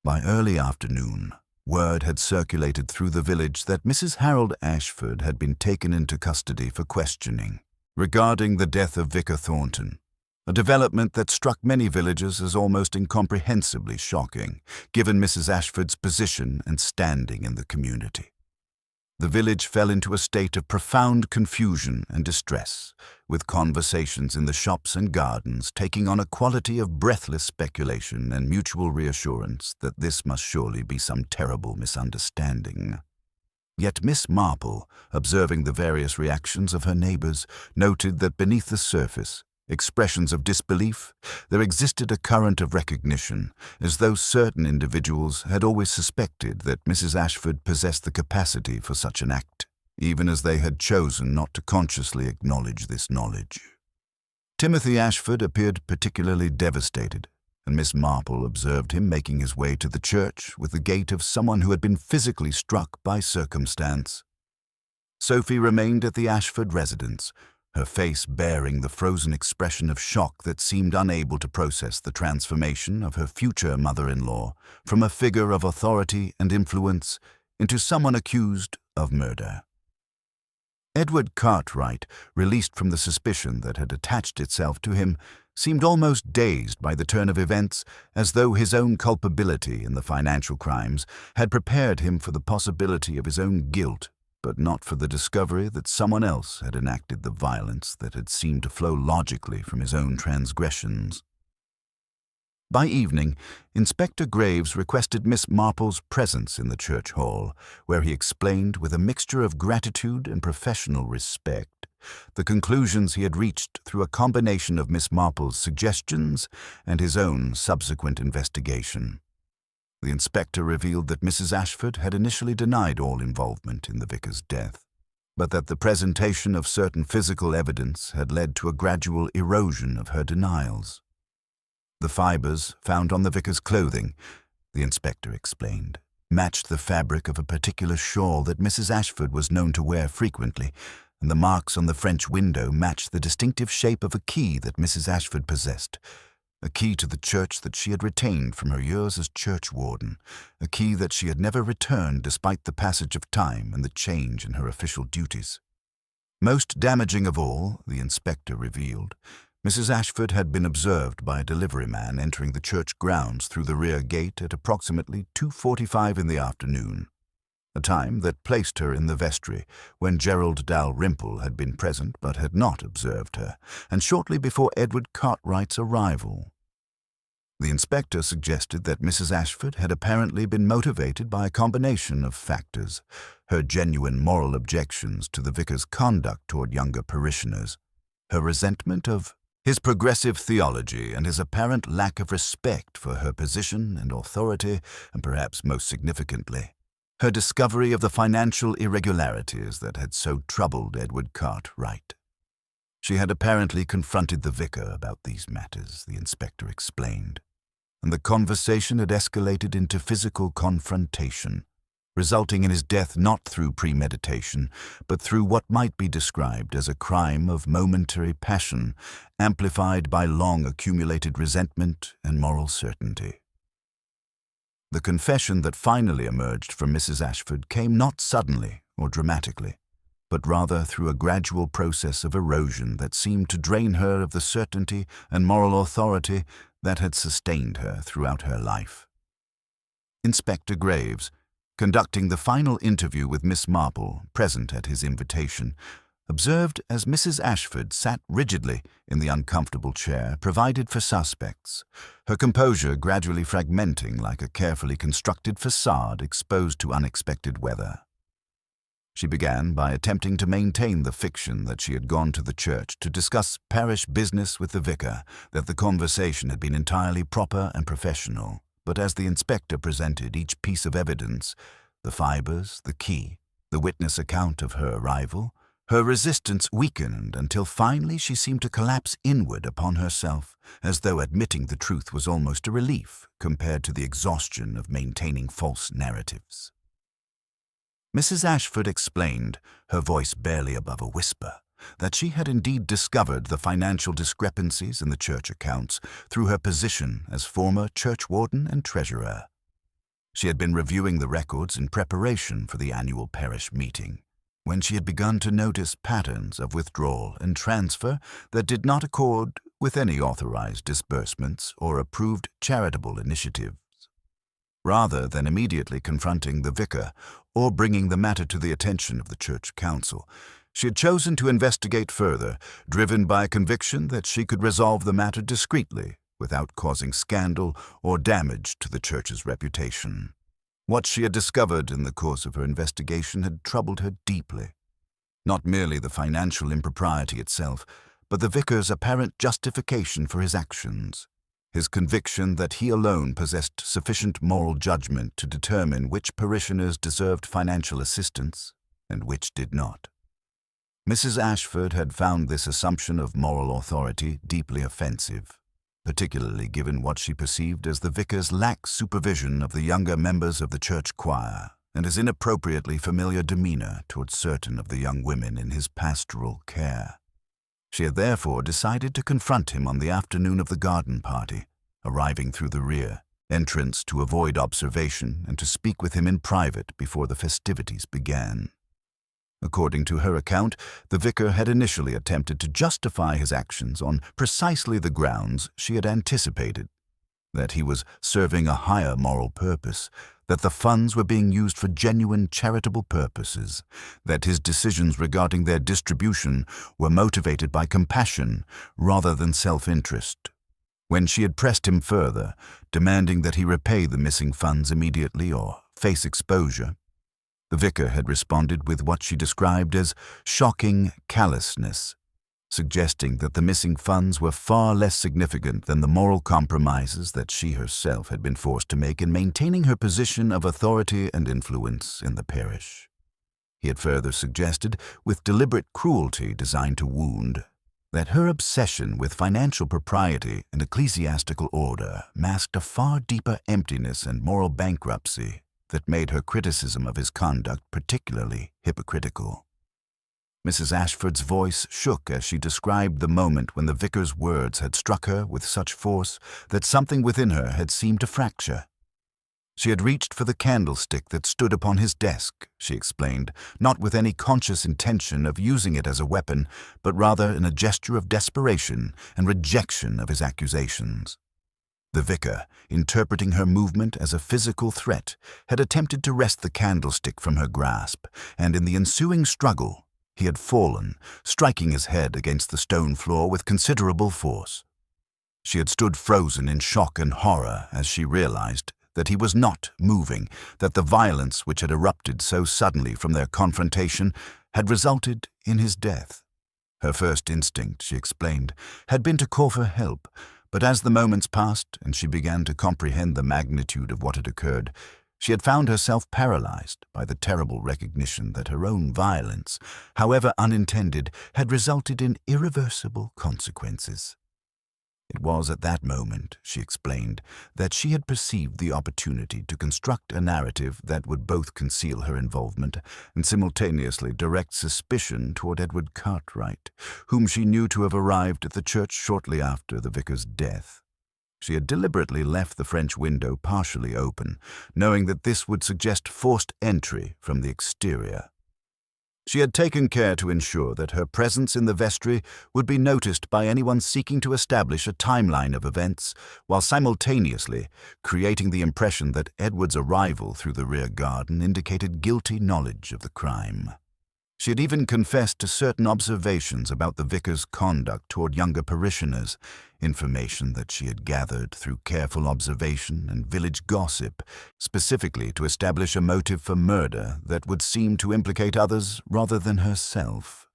By early afternoon, word had circulated through the village that Mrs. Harold Ashford had been taken into custody for questioning regarding the death of Vicar Thornton, a development that struck many villagers as almost incomprehensibly shocking, given Mrs. Ashford's position and standing in the community. The village fell into a state of profound confusion and distress, with conversations in the shops and gardens taking on a quality of breathless speculation and mutual reassurance that this must surely be some terrible misunderstanding. Yet Miss Marple, observing the various reactions of her neighbors, noted that beneath the surface, expressions of disbelief, there existed a current of recognition, as though certain individuals had always suspected that Mrs. Ashford possessed the capacity for such an act, even as they had chosen not to consciously acknowledge this knowledge. Timothy Ashford appeared particularly devastated, and Miss Marple observed him making his way to the church with the gait of someone who had been physically struck by circumstance. Sophie remained at the Ashford residence, her face bearing the frozen expression of shock that seemed unable to process the transformation of her future mother-in-law from a figure of authority and influence into someone accused of murder. Edward Cartwright, released from the suspicion that had attached itself to him, seemed almost dazed by the turn of events, as though his own culpability in the financial crimes had prepared him for the possibility of his own guilt, but not for the discovery that someone else had enacted the violence that had seemed to flow logically from his own transgressions. By evening, Inspector Graves requested Miss Marple's presence in the church hall, where he explained with a mixture of gratitude and professional respect the conclusions he had reached through a combination of Miss Marple's suggestions and his own subsequent investigation. The inspector revealed that Mrs. Ashford had initially denied all involvement in the vicar's death, but that the presentation of certain physical evidence had led to a gradual erosion of her denials. The fibers found on the vicar's clothing, the inspector explained, matched the fabric of a particular shawl that Mrs. Ashford was known to wear frequently, and the marks on the French window matched the distinctive shape of a key that Mrs. Ashford possessed, a key to the church that she had retained from her years as churchwarden, a key that she had never returned despite the passage of time and the change in her official duties. Most damaging of all, the inspector revealed, Mrs. Ashford had been observed by a delivery man entering the church grounds through the rear gate at approximately 2:45 in the afternoon, a time that placed her in the vestry when Gerald Dalrymple had been present but had not observed her, and shortly before Edward Cartwright's arrival. The inspector suggested that Mrs. Ashford had apparently been motivated by a combination of factors: her genuine moral objections to the vicar's conduct toward younger parishioners, her resentment of his progressive theology, and his apparent lack of respect for her position and authority, and perhaps most significantly, her discovery of the financial irregularities that had so troubled Edward Cartwright. She had apparently confronted the vicar about these matters, the inspector explained, and the conversation had escalated into physical confrontation, resulting in his death not through premeditation, but through what might be described as a crime of momentary passion, amplified by long-accumulated resentment and moral certainty. The confession that finally emerged from Mrs. Ashford came not suddenly or dramatically, but rather through a gradual process of erosion that seemed to drain her of the certainty and moral authority that had sustained her throughout her life. Inspector Graves, conducting the final interview with Miss Marple, present at his invitation, observed as Mrs. Ashford sat rigidly in the uncomfortable chair provided for suspects, her composure gradually fragmenting like a carefully constructed facade exposed to unexpected weather. She began by attempting to maintain the fiction that she had gone to the church to discuss parish business with the vicar, that the conversation had been entirely proper and professional. But as the inspector presented each piece of evidence, the fibers, the key, the witness account of her arrival, her resistance weakened until finally she seemed to collapse inward upon herself, as though admitting the truth was almost a relief compared to the exhaustion of maintaining false narratives. Mrs. Ashford explained, her voice barely above a whisper, that she had indeed discovered the financial discrepancies in the church accounts through her position as former churchwarden and treasurer. She had been reviewing the records in preparation for the annual parish meeting, when she had begun to notice patterns of withdrawal and transfer that did not accord with any authorized disbursements or approved charitable initiatives. Rather than immediately confronting the vicar or bringing the matter to the attention of the church council, she had chosen to investigate further, driven by a conviction that she could resolve the matter discreetly without causing scandal or damage to the church's reputation. What she had discovered in the course of her investigation had troubled her deeply. Not merely the financial impropriety itself, but the vicar's apparent justification for his actions. His conviction that he alone possessed sufficient moral judgment to determine which parishioners deserved financial assistance and which did not. Mrs. Ashford had found this assumption of moral authority deeply offensive, particularly given what she perceived as the vicar's lax supervision of the younger members of the church choir and his inappropriately familiar demeanor towards certain of the young women in his pastoral care. She had therefore decided to confront him on the afternoon of the garden party, arriving through the rear entrance to avoid observation and to speak with him in private before the festivities began. According to her account, the vicar had initially attempted to justify his actions on precisely the grounds she had anticipated: that he was serving a higher moral purpose, that the funds were being used for genuine charitable purposes, that his decisions regarding their distribution were motivated by compassion rather than self-interest. When she had pressed him further, demanding that he repay the missing funds immediately or face exposure, the vicar had responded with what she described as shocking callousness, suggesting that the missing funds were far less significant than the moral compromises that she herself had been forced to make in maintaining her position of authority and influence in the parish. He had further suggested, with deliberate cruelty designed to wound, that her obsession with financial propriety and ecclesiastical order masked a far deeper emptiness and moral bankruptcy that made her criticism of his conduct particularly hypocritical. Mrs. Ashford's voice shook as she described the moment when the vicar's words had struck her with such force that something within her had seemed to fracture. She had reached for the candlestick that stood upon his desk, she explained, not with any conscious intention of using it as a weapon, but rather in a gesture of desperation and rejection of his accusations. The vicar, interpreting her movement as a physical threat, had attempted to wrest the candlestick from her grasp, and in the ensuing struggle, he had fallen, striking his head against the stone floor with considerable force. She had stood frozen in shock and horror as she realized that he was not moving, that the violence which had erupted so suddenly from their confrontation had resulted in his death. Her first instinct, she explained, had been to call for help, but as the moments passed and she began to comprehend the magnitude of what had occurred, she had found herself paralyzed by the terrible recognition that her own violence, however unintended, had resulted in irreversible consequences. It was at that moment, she explained, that she had perceived the opportunity to construct a narrative that would both conceal her involvement and simultaneously direct suspicion toward Edward Cartwright, whom she knew to have arrived at the church shortly after the vicar's death. She had deliberately left the French window partially open, knowing that this would suggest forced entry from the exterior. She had taken care to ensure that her presence in the vestry would be noticed by anyone seeking to establish a timeline of events, while simultaneously creating the impression that Edward's arrival through the rear garden indicated guilty knowledge of the crime. She had even confessed to certain observations about the vicar's conduct toward younger parishioners, information that she had gathered through careful observation and village gossip, specifically to establish a motive for murder that would seem to implicate others rather than herself.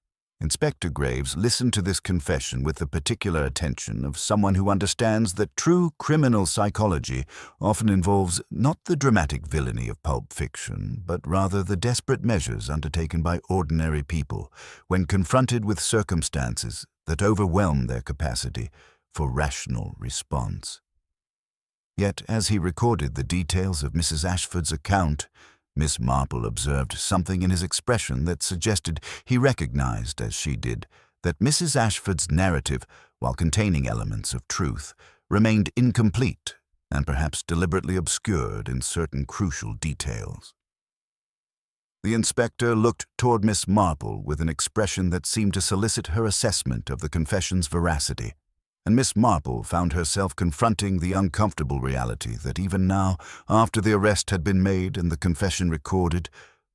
Inspector Graves listened to this confession with the particular attention of someone who understands that true criminal psychology often involves not the dramatic villainy of pulp fiction, but rather the desperate measures undertaken by ordinary people when confronted with circumstances that overwhelm their capacity for rational response. Yet, as he recorded the details of Mrs. Ashford's account, Miss Marple observed something in his expression that suggested he recognized, as she did, that Mrs. Ashford's narrative, while containing elements of truth, remained incomplete and perhaps deliberately obscured in certain crucial details. The inspector looked toward Miss Marple with an expression that seemed to solicit her assessment of the confession's veracity, and Miss Marple found herself confronting the uncomfortable reality that even now, after the arrest had been made and the confession recorded,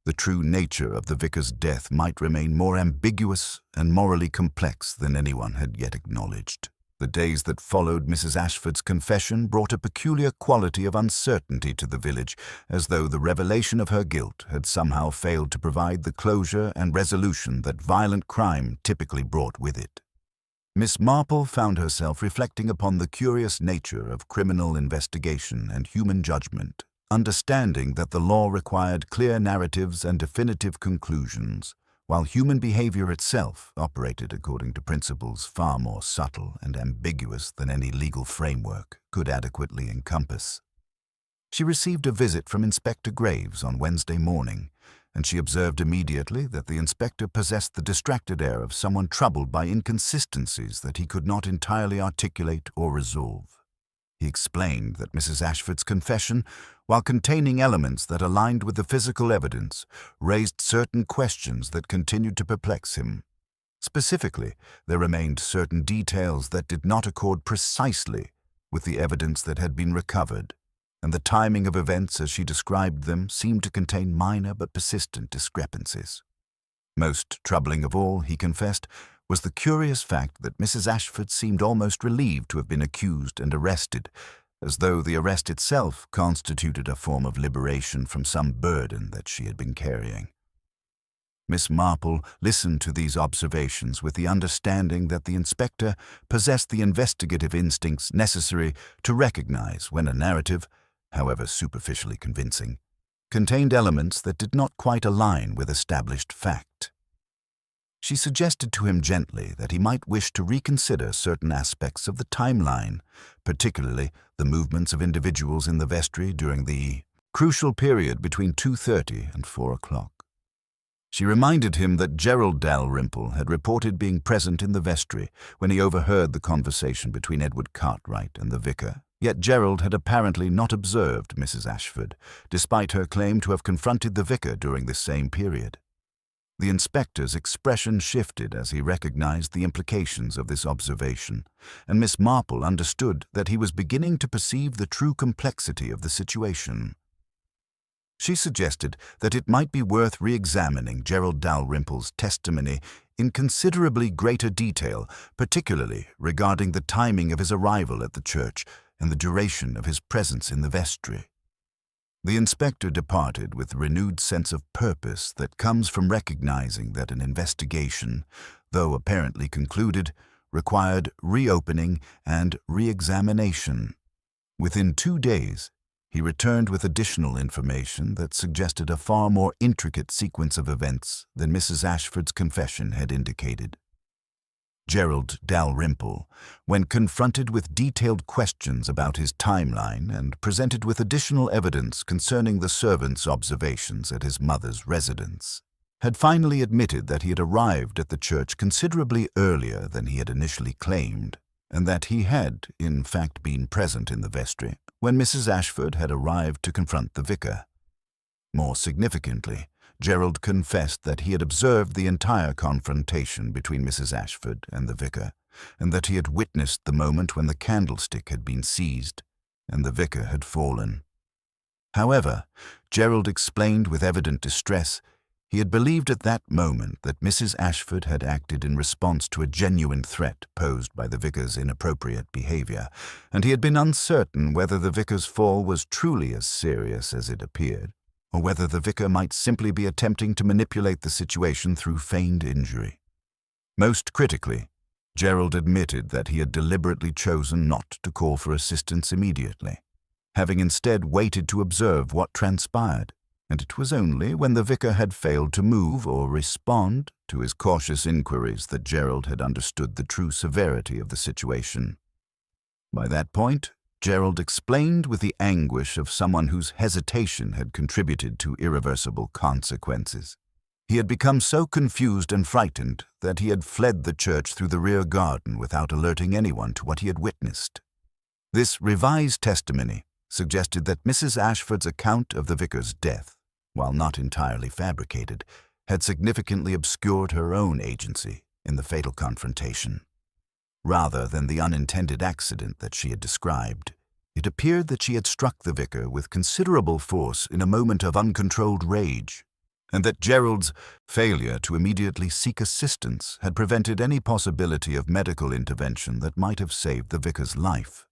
the true nature of the vicar's death might remain more ambiguous and morally complex than anyone had yet acknowledged. The days that followed Mrs. Ashford's confession brought a peculiar quality of uncertainty to the village, as though the revelation of her guilt had somehow failed to provide the closure and resolution that violent crime typically brought with it. Miss Marple found herself reflecting upon the curious nature of criminal investigation and human judgment, understanding that the law required clear narratives and definitive conclusions, while human behavior itself operated according to principles far more subtle and ambiguous than any legal framework could adequately encompass. She received a visit from Inspector Graves on Wednesday morning, and she observed immediately that the inspector possessed the distracted air of someone troubled by inconsistencies that he could not entirely articulate or resolve. He explained that Mrs. Ashford's confession, while containing elements that aligned with the physical evidence, raised certain questions that continued to perplex him. Specifically, there remained certain details that did not accord precisely with the evidence that had been recovered, and the timing of events as she described them seemed to contain minor but persistent discrepancies. Most troubling of all, he confessed, was the curious fact that Mrs. Ashford seemed almost relieved to have been accused and arrested, as though the arrest itself constituted a form of liberation from some burden that she had been carrying. Miss Marple listened to these observations with the understanding that the inspector possessed the investigative instincts necessary to recognize when a narrative, however superficially convincing, contained elements that did not quite align with established fact. She suggested to him gently that he might wish to reconsider certain aspects of the timeline, particularly the movements of individuals in the vestry during the crucial period between 2:30 and 4 o'clock. She reminded him that Gerald Dalrymple had reported being present in the vestry when he overheard the conversation between Edward Cartwright and the vicar. Yet Gerald had apparently not observed Mrs. Ashford, despite her claim to have confronted the vicar during this same period. The inspector's expression shifted as he recognized the implications of this observation, and Miss Marple understood that he was beginning to perceive the true complexity of the situation. She suggested that it might be worth re-examining Gerald Dalrymple's testimony in considerably greater detail, particularly regarding the timing of his arrival at the church and the duration of his presence in the vestry. The inspector departed with a renewed sense of purpose that comes from recognizing that an investigation, though apparently concluded, required reopening and re-examination. Within 2 days, he returned with additional information that suggested a far more intricate sequence of events than Mrs. Ashford's confession had indicated. Gerald Dalrymple, when confronted with detailed questions about his timeline and presented with additional evidence concerning the servant's observations at his mother's residence, had finally admitted that he had arrived at the church considerably earlier than he had initially claimed, and that he had, in fact, been present in the vestry when Mrs. Ashford had arrived to confront the vicar. More significantly, Gerald confessed that he had observed the entire confrontation between Mrs. Ashford and the vicar, and that he had witnessed the moment when the candlestick had been seized and the vicar had fallen. However, Gerald explained with evident distress, he had believed at that moment that Mrs. Ashford had acted in response to a genuine threat posed by the vicar's inappropriate behavior, and he had been uncertain whether the vicar's fall was truly as serious as it appeared, or whether the vicar might simply be attempting to manipulate the situation through feigned injury. Most critically, Gerald admitted that he had deliberately chosen not to call for assistance immediately, having instead waited to observe what transpired, and it was only when the vicar had failed to move or respond to his cautious inquiries that Gerald had understood the true severity of the situation. By that point, Gerald explained with the anguish of someone whose hesitation had contributed to irreversible consequences. He had become so confused and frightened that he had fled the church through the rear garden without alerting anyone to what he had witnessed. This revised testimony suggested that Mrs. Ashford's account of the vicar's death, while not entirely fabricated, had significantly obscured her own agency in the fatal confrontation. Rather than the unintended accident that she had described, it appeared that she had struck the vicar with considerable force in a moment of uncontrolled rage, and that Gerald's failure to immediately seek assistance had prevented any possibility of medical intervention that might have saved the vicar's life.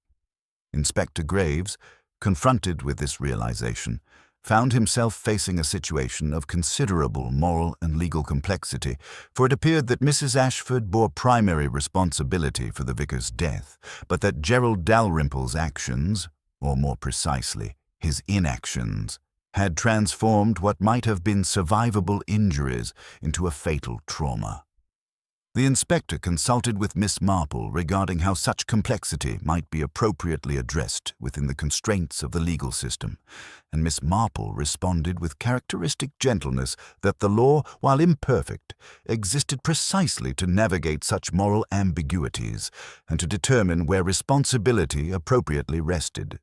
Inspector Graves, confronted with this realization, found himself facing a situation of considerable moral and legal complexity, for it appeared that Mrs. Ashford bore primary responsibility for the vicar's death, but that Gerald Dalrymple's actions, or more precisely, his inactions, had transformed what might have been survivable injuries into a fatal trauma. The inspector consulted with Miss Marple regarding how such complexity might be appropriately addressed within the constraints of the legal system, and Miss Marple responded with characteristic gentleness that the law, while imperfect, existed precisely to navigate such moral ambiguities and to determine where responsibility appropriately rested.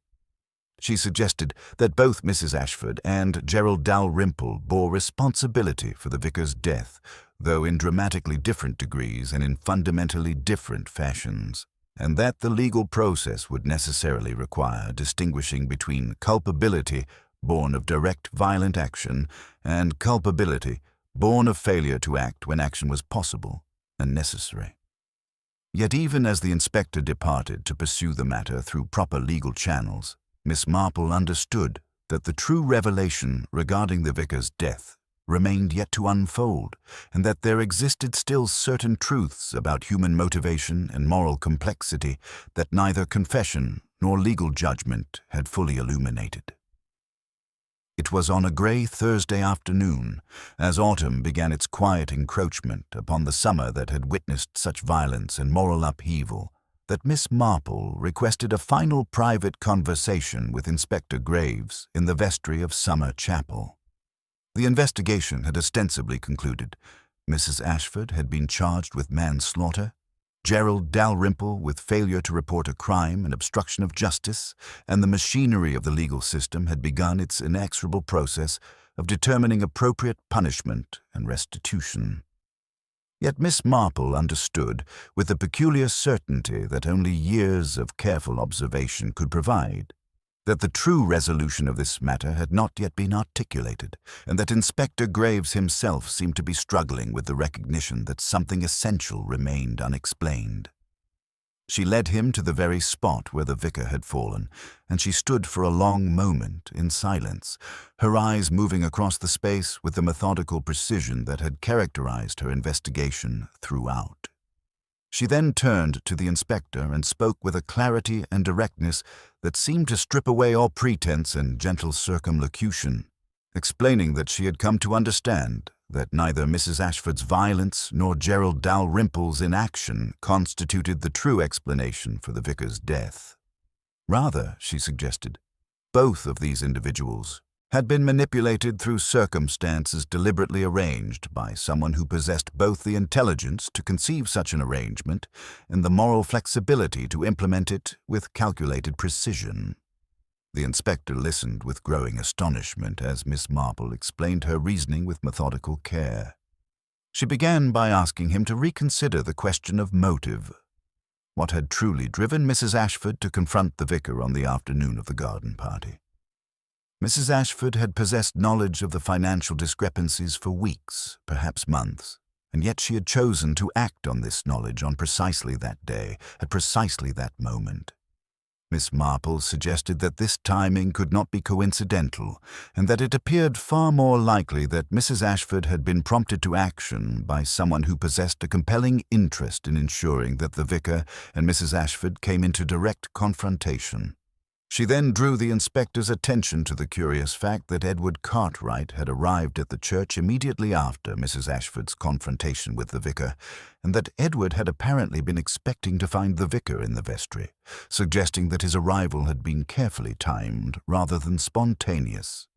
She suggested that both Mrs. Ashford and Gerald Dalrymple bore responsibility for the vicar's death, though in dramatically different degrees and in fundamentally different fashions, and that the legal process would necessarily require distinguishing between culpability born of direct violent action and culpability born of failure to act when action was possible and necessary. Yet even as the inspector departed to pursue the matter through proper legal channels, Miss Marple understood that the true revelation regarding the vicar's death remained yet to unfold, and that there existed still certain truths about human motivation and moral complexity that neither confession nor legal judgment had fully illuminated. It was on a grey Thursday afternoon, as autumn began its quiet encroachment upon the summer that had witnessed such violence and moral upheaval, that Miss Marple requested a final private conversation with Inspector Graves in the vestry of Summer Chapel. The investigation had ostensibly concluded. Mrs. Ashford had been charged with manslaughter, Gerald Dalrymple with failure to report a crime and obstruction of justice, and the machinery of the legal system had begun its inexorable process of determining appropriate punishment and restitution. Yet Miss Marple understood, with the peculiar certainty that only years of careful observation could provide, that the true resolution of this matter had not yet been articulated, and that Inspector Graves himself seemed to be struggling with the recognition that something essential remained unexplained. She led him to the very spot where the vicar had fallen, and she stood for a long moment in silence, her eyes moving across the space with the methodical precision that had characterized her investigation throughout. She then turned to the inspector and spoke with a clarity and directness that seemed to strip away all pretense and gentle circumlocution, explaining that she had come to understand that neither Mrs. Ashford's violence nor Gerald Dalrymple's inaction constituted the true explanation for the vicar's death. Rather, she suggested, both of these individuals had been manipulated through circumstances deliberately arranged by someone who possessed both the intelligence to conceive such an arrangement and the moral flexibility to implement it with calculated precision. The inspector listened with growing astonishment as Miss Marple explained her reasoning with methodical care. She began by asking him to reconsider the question of motive. What had truly driven Mrs. Ashford to confront the vicar on the afternoon of the garden party? Mrs. Ashford had possessed knowledge of the financial discrepancies for weeks, perhaps months, and yet she had chosen to act on this knowledge on precisely that day, at precisely that moment. Miss Marple suggested that this timing could not be coincidental, and that it appeared far more likely that Mrs. Ashford had been prompted to action by someone who possessed a compelling interest in ensuring that the vicar and Mrs. Ashford came into direct confrontation. She then drew the inspector's attention to the curious fact that Edward Cartwright had arrived at the church immediately after Mrs. Ashford's confrontation with the vicar, and that Edward had apparently been expecting to find the vicar in the vestry, suggesting that his arrival had been carefully timed rather than spontaneous.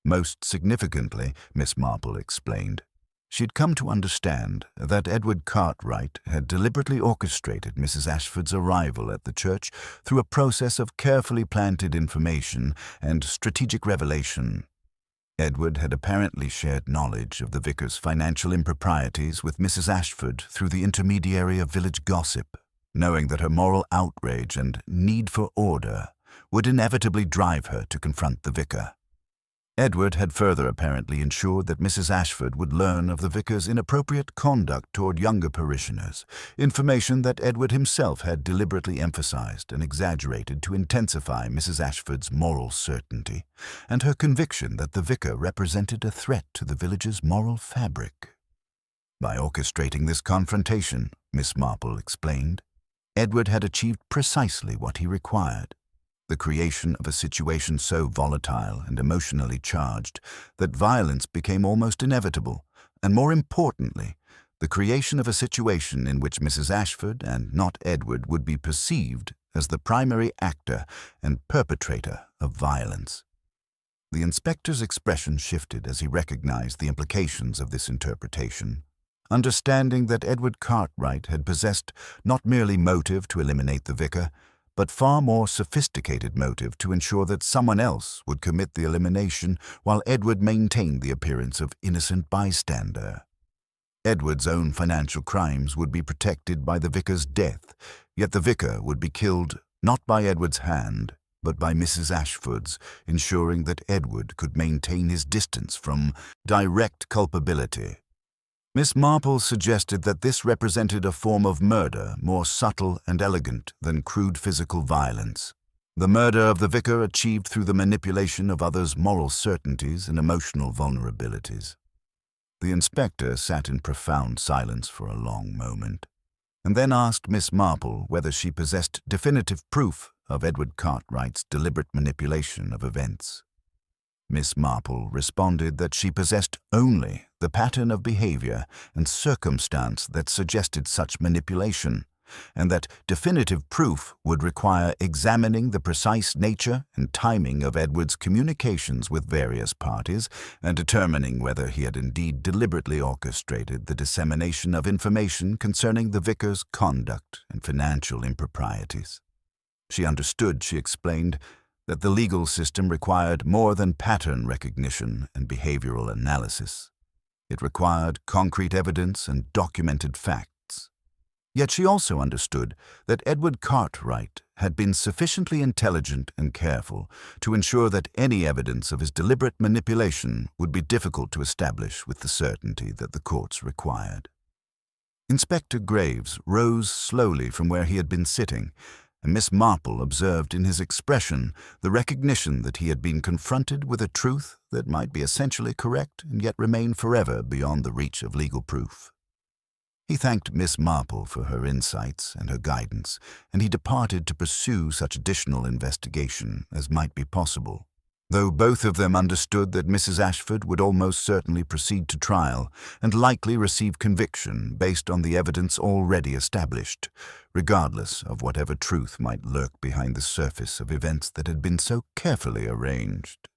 Most significantly, Miss Marple explained, she had come to understand that Edward Cartwright had deliberately orchestrated Mrs. Ashford's arrival at the church through a process of carefully planted information and strategic revelation. Edward had apparently shared knowledge of the vicar's financial improprieties with Mrs. Ashford through the intermediary of village gossip, knowing that her moral outrage and need for order would inevitably drive her to confront the vicar. Edward had further apparently ensured that Mrs. Ashford would learn of the vicar's inappropriate conduct toward younger parishioners, information that Edward himself had deliberately emphasized and exaggerated to intensify Mrs. Ashford's moral certainty and her conviction that the vicar represented a threat to the village's moral fabric. By orchestrating this confrontation, Miss Marple explained, Edward had achieved precisely what he required. The creation of a situation so volatile and emotionally charged that violence became almost inevitable, and more importantly, the creation of a situation in which Mrs. Ashford and not Edward would be perceived as the primary actor and perpetrator of violence. The inspector's expression shifted as he recognized the implications of this interpretation, understanding that Edward Cartwright had possessed not merely motive to eliminate the vicar, but far more sophisticated motive to ensure that someone else would commit the elimination while Edward maintained the appearance of innocent bystander. Edward's own financial crimes would be protected by the vicar's death, yet the vicar would be killed not by Edward's hand, but by Mrs. Ashford's, ensuring that Edward could maintain his distance from direct culpability. Miss Marple suggested that this represented a form of murder more subtle and elegant than crude physical violence. The murder of the vicar achieved through the manipulation of others' moral certainties and emotional vulnerabilities. The inspector sat in profound silence for a long moment, and then asked Miss Marple whether she possessed definitive proof of Edward Cartwright's deliberate manipulation of events. Miss Marple responded that she possessed only the pattern of behavior and circumstance that suggested such manipulation, and that definitive proof would require examining the precise nature and timing of Edward's communications with various parties and determining whether he had indeed deliberately orchestrated the dissemination of information concerning the vicar's conduct and financial improprieties. She understood, she explained, that the legal system required more than pattern recognition and behavioral analysis. It required concrete evidence and documented facts. Yet she also understood that Edward Cartwright had been sufficiently intelligent and careful to ensure that any evidence of his deliberate manipulation would be difficult to establish with the certainty that the courts required. Inspector Graves rose slowly from where he had been sitting, and Miss Marple observed in his expression the recognition that he had been confronted with a truth that might be essentially correct and yet remain forever beyond the reach of legal proof. He thanked Miss Marple for her insights and her guidance, and he departed to pursue such additional investigation as might be possible. Though both of them understood that Mrs. Ashford would almost certainly proceed to trial and likely receive conviction based on the evidence already established, regardless of whatever truth might lurk behind the surface of events that had been so carefully arranged.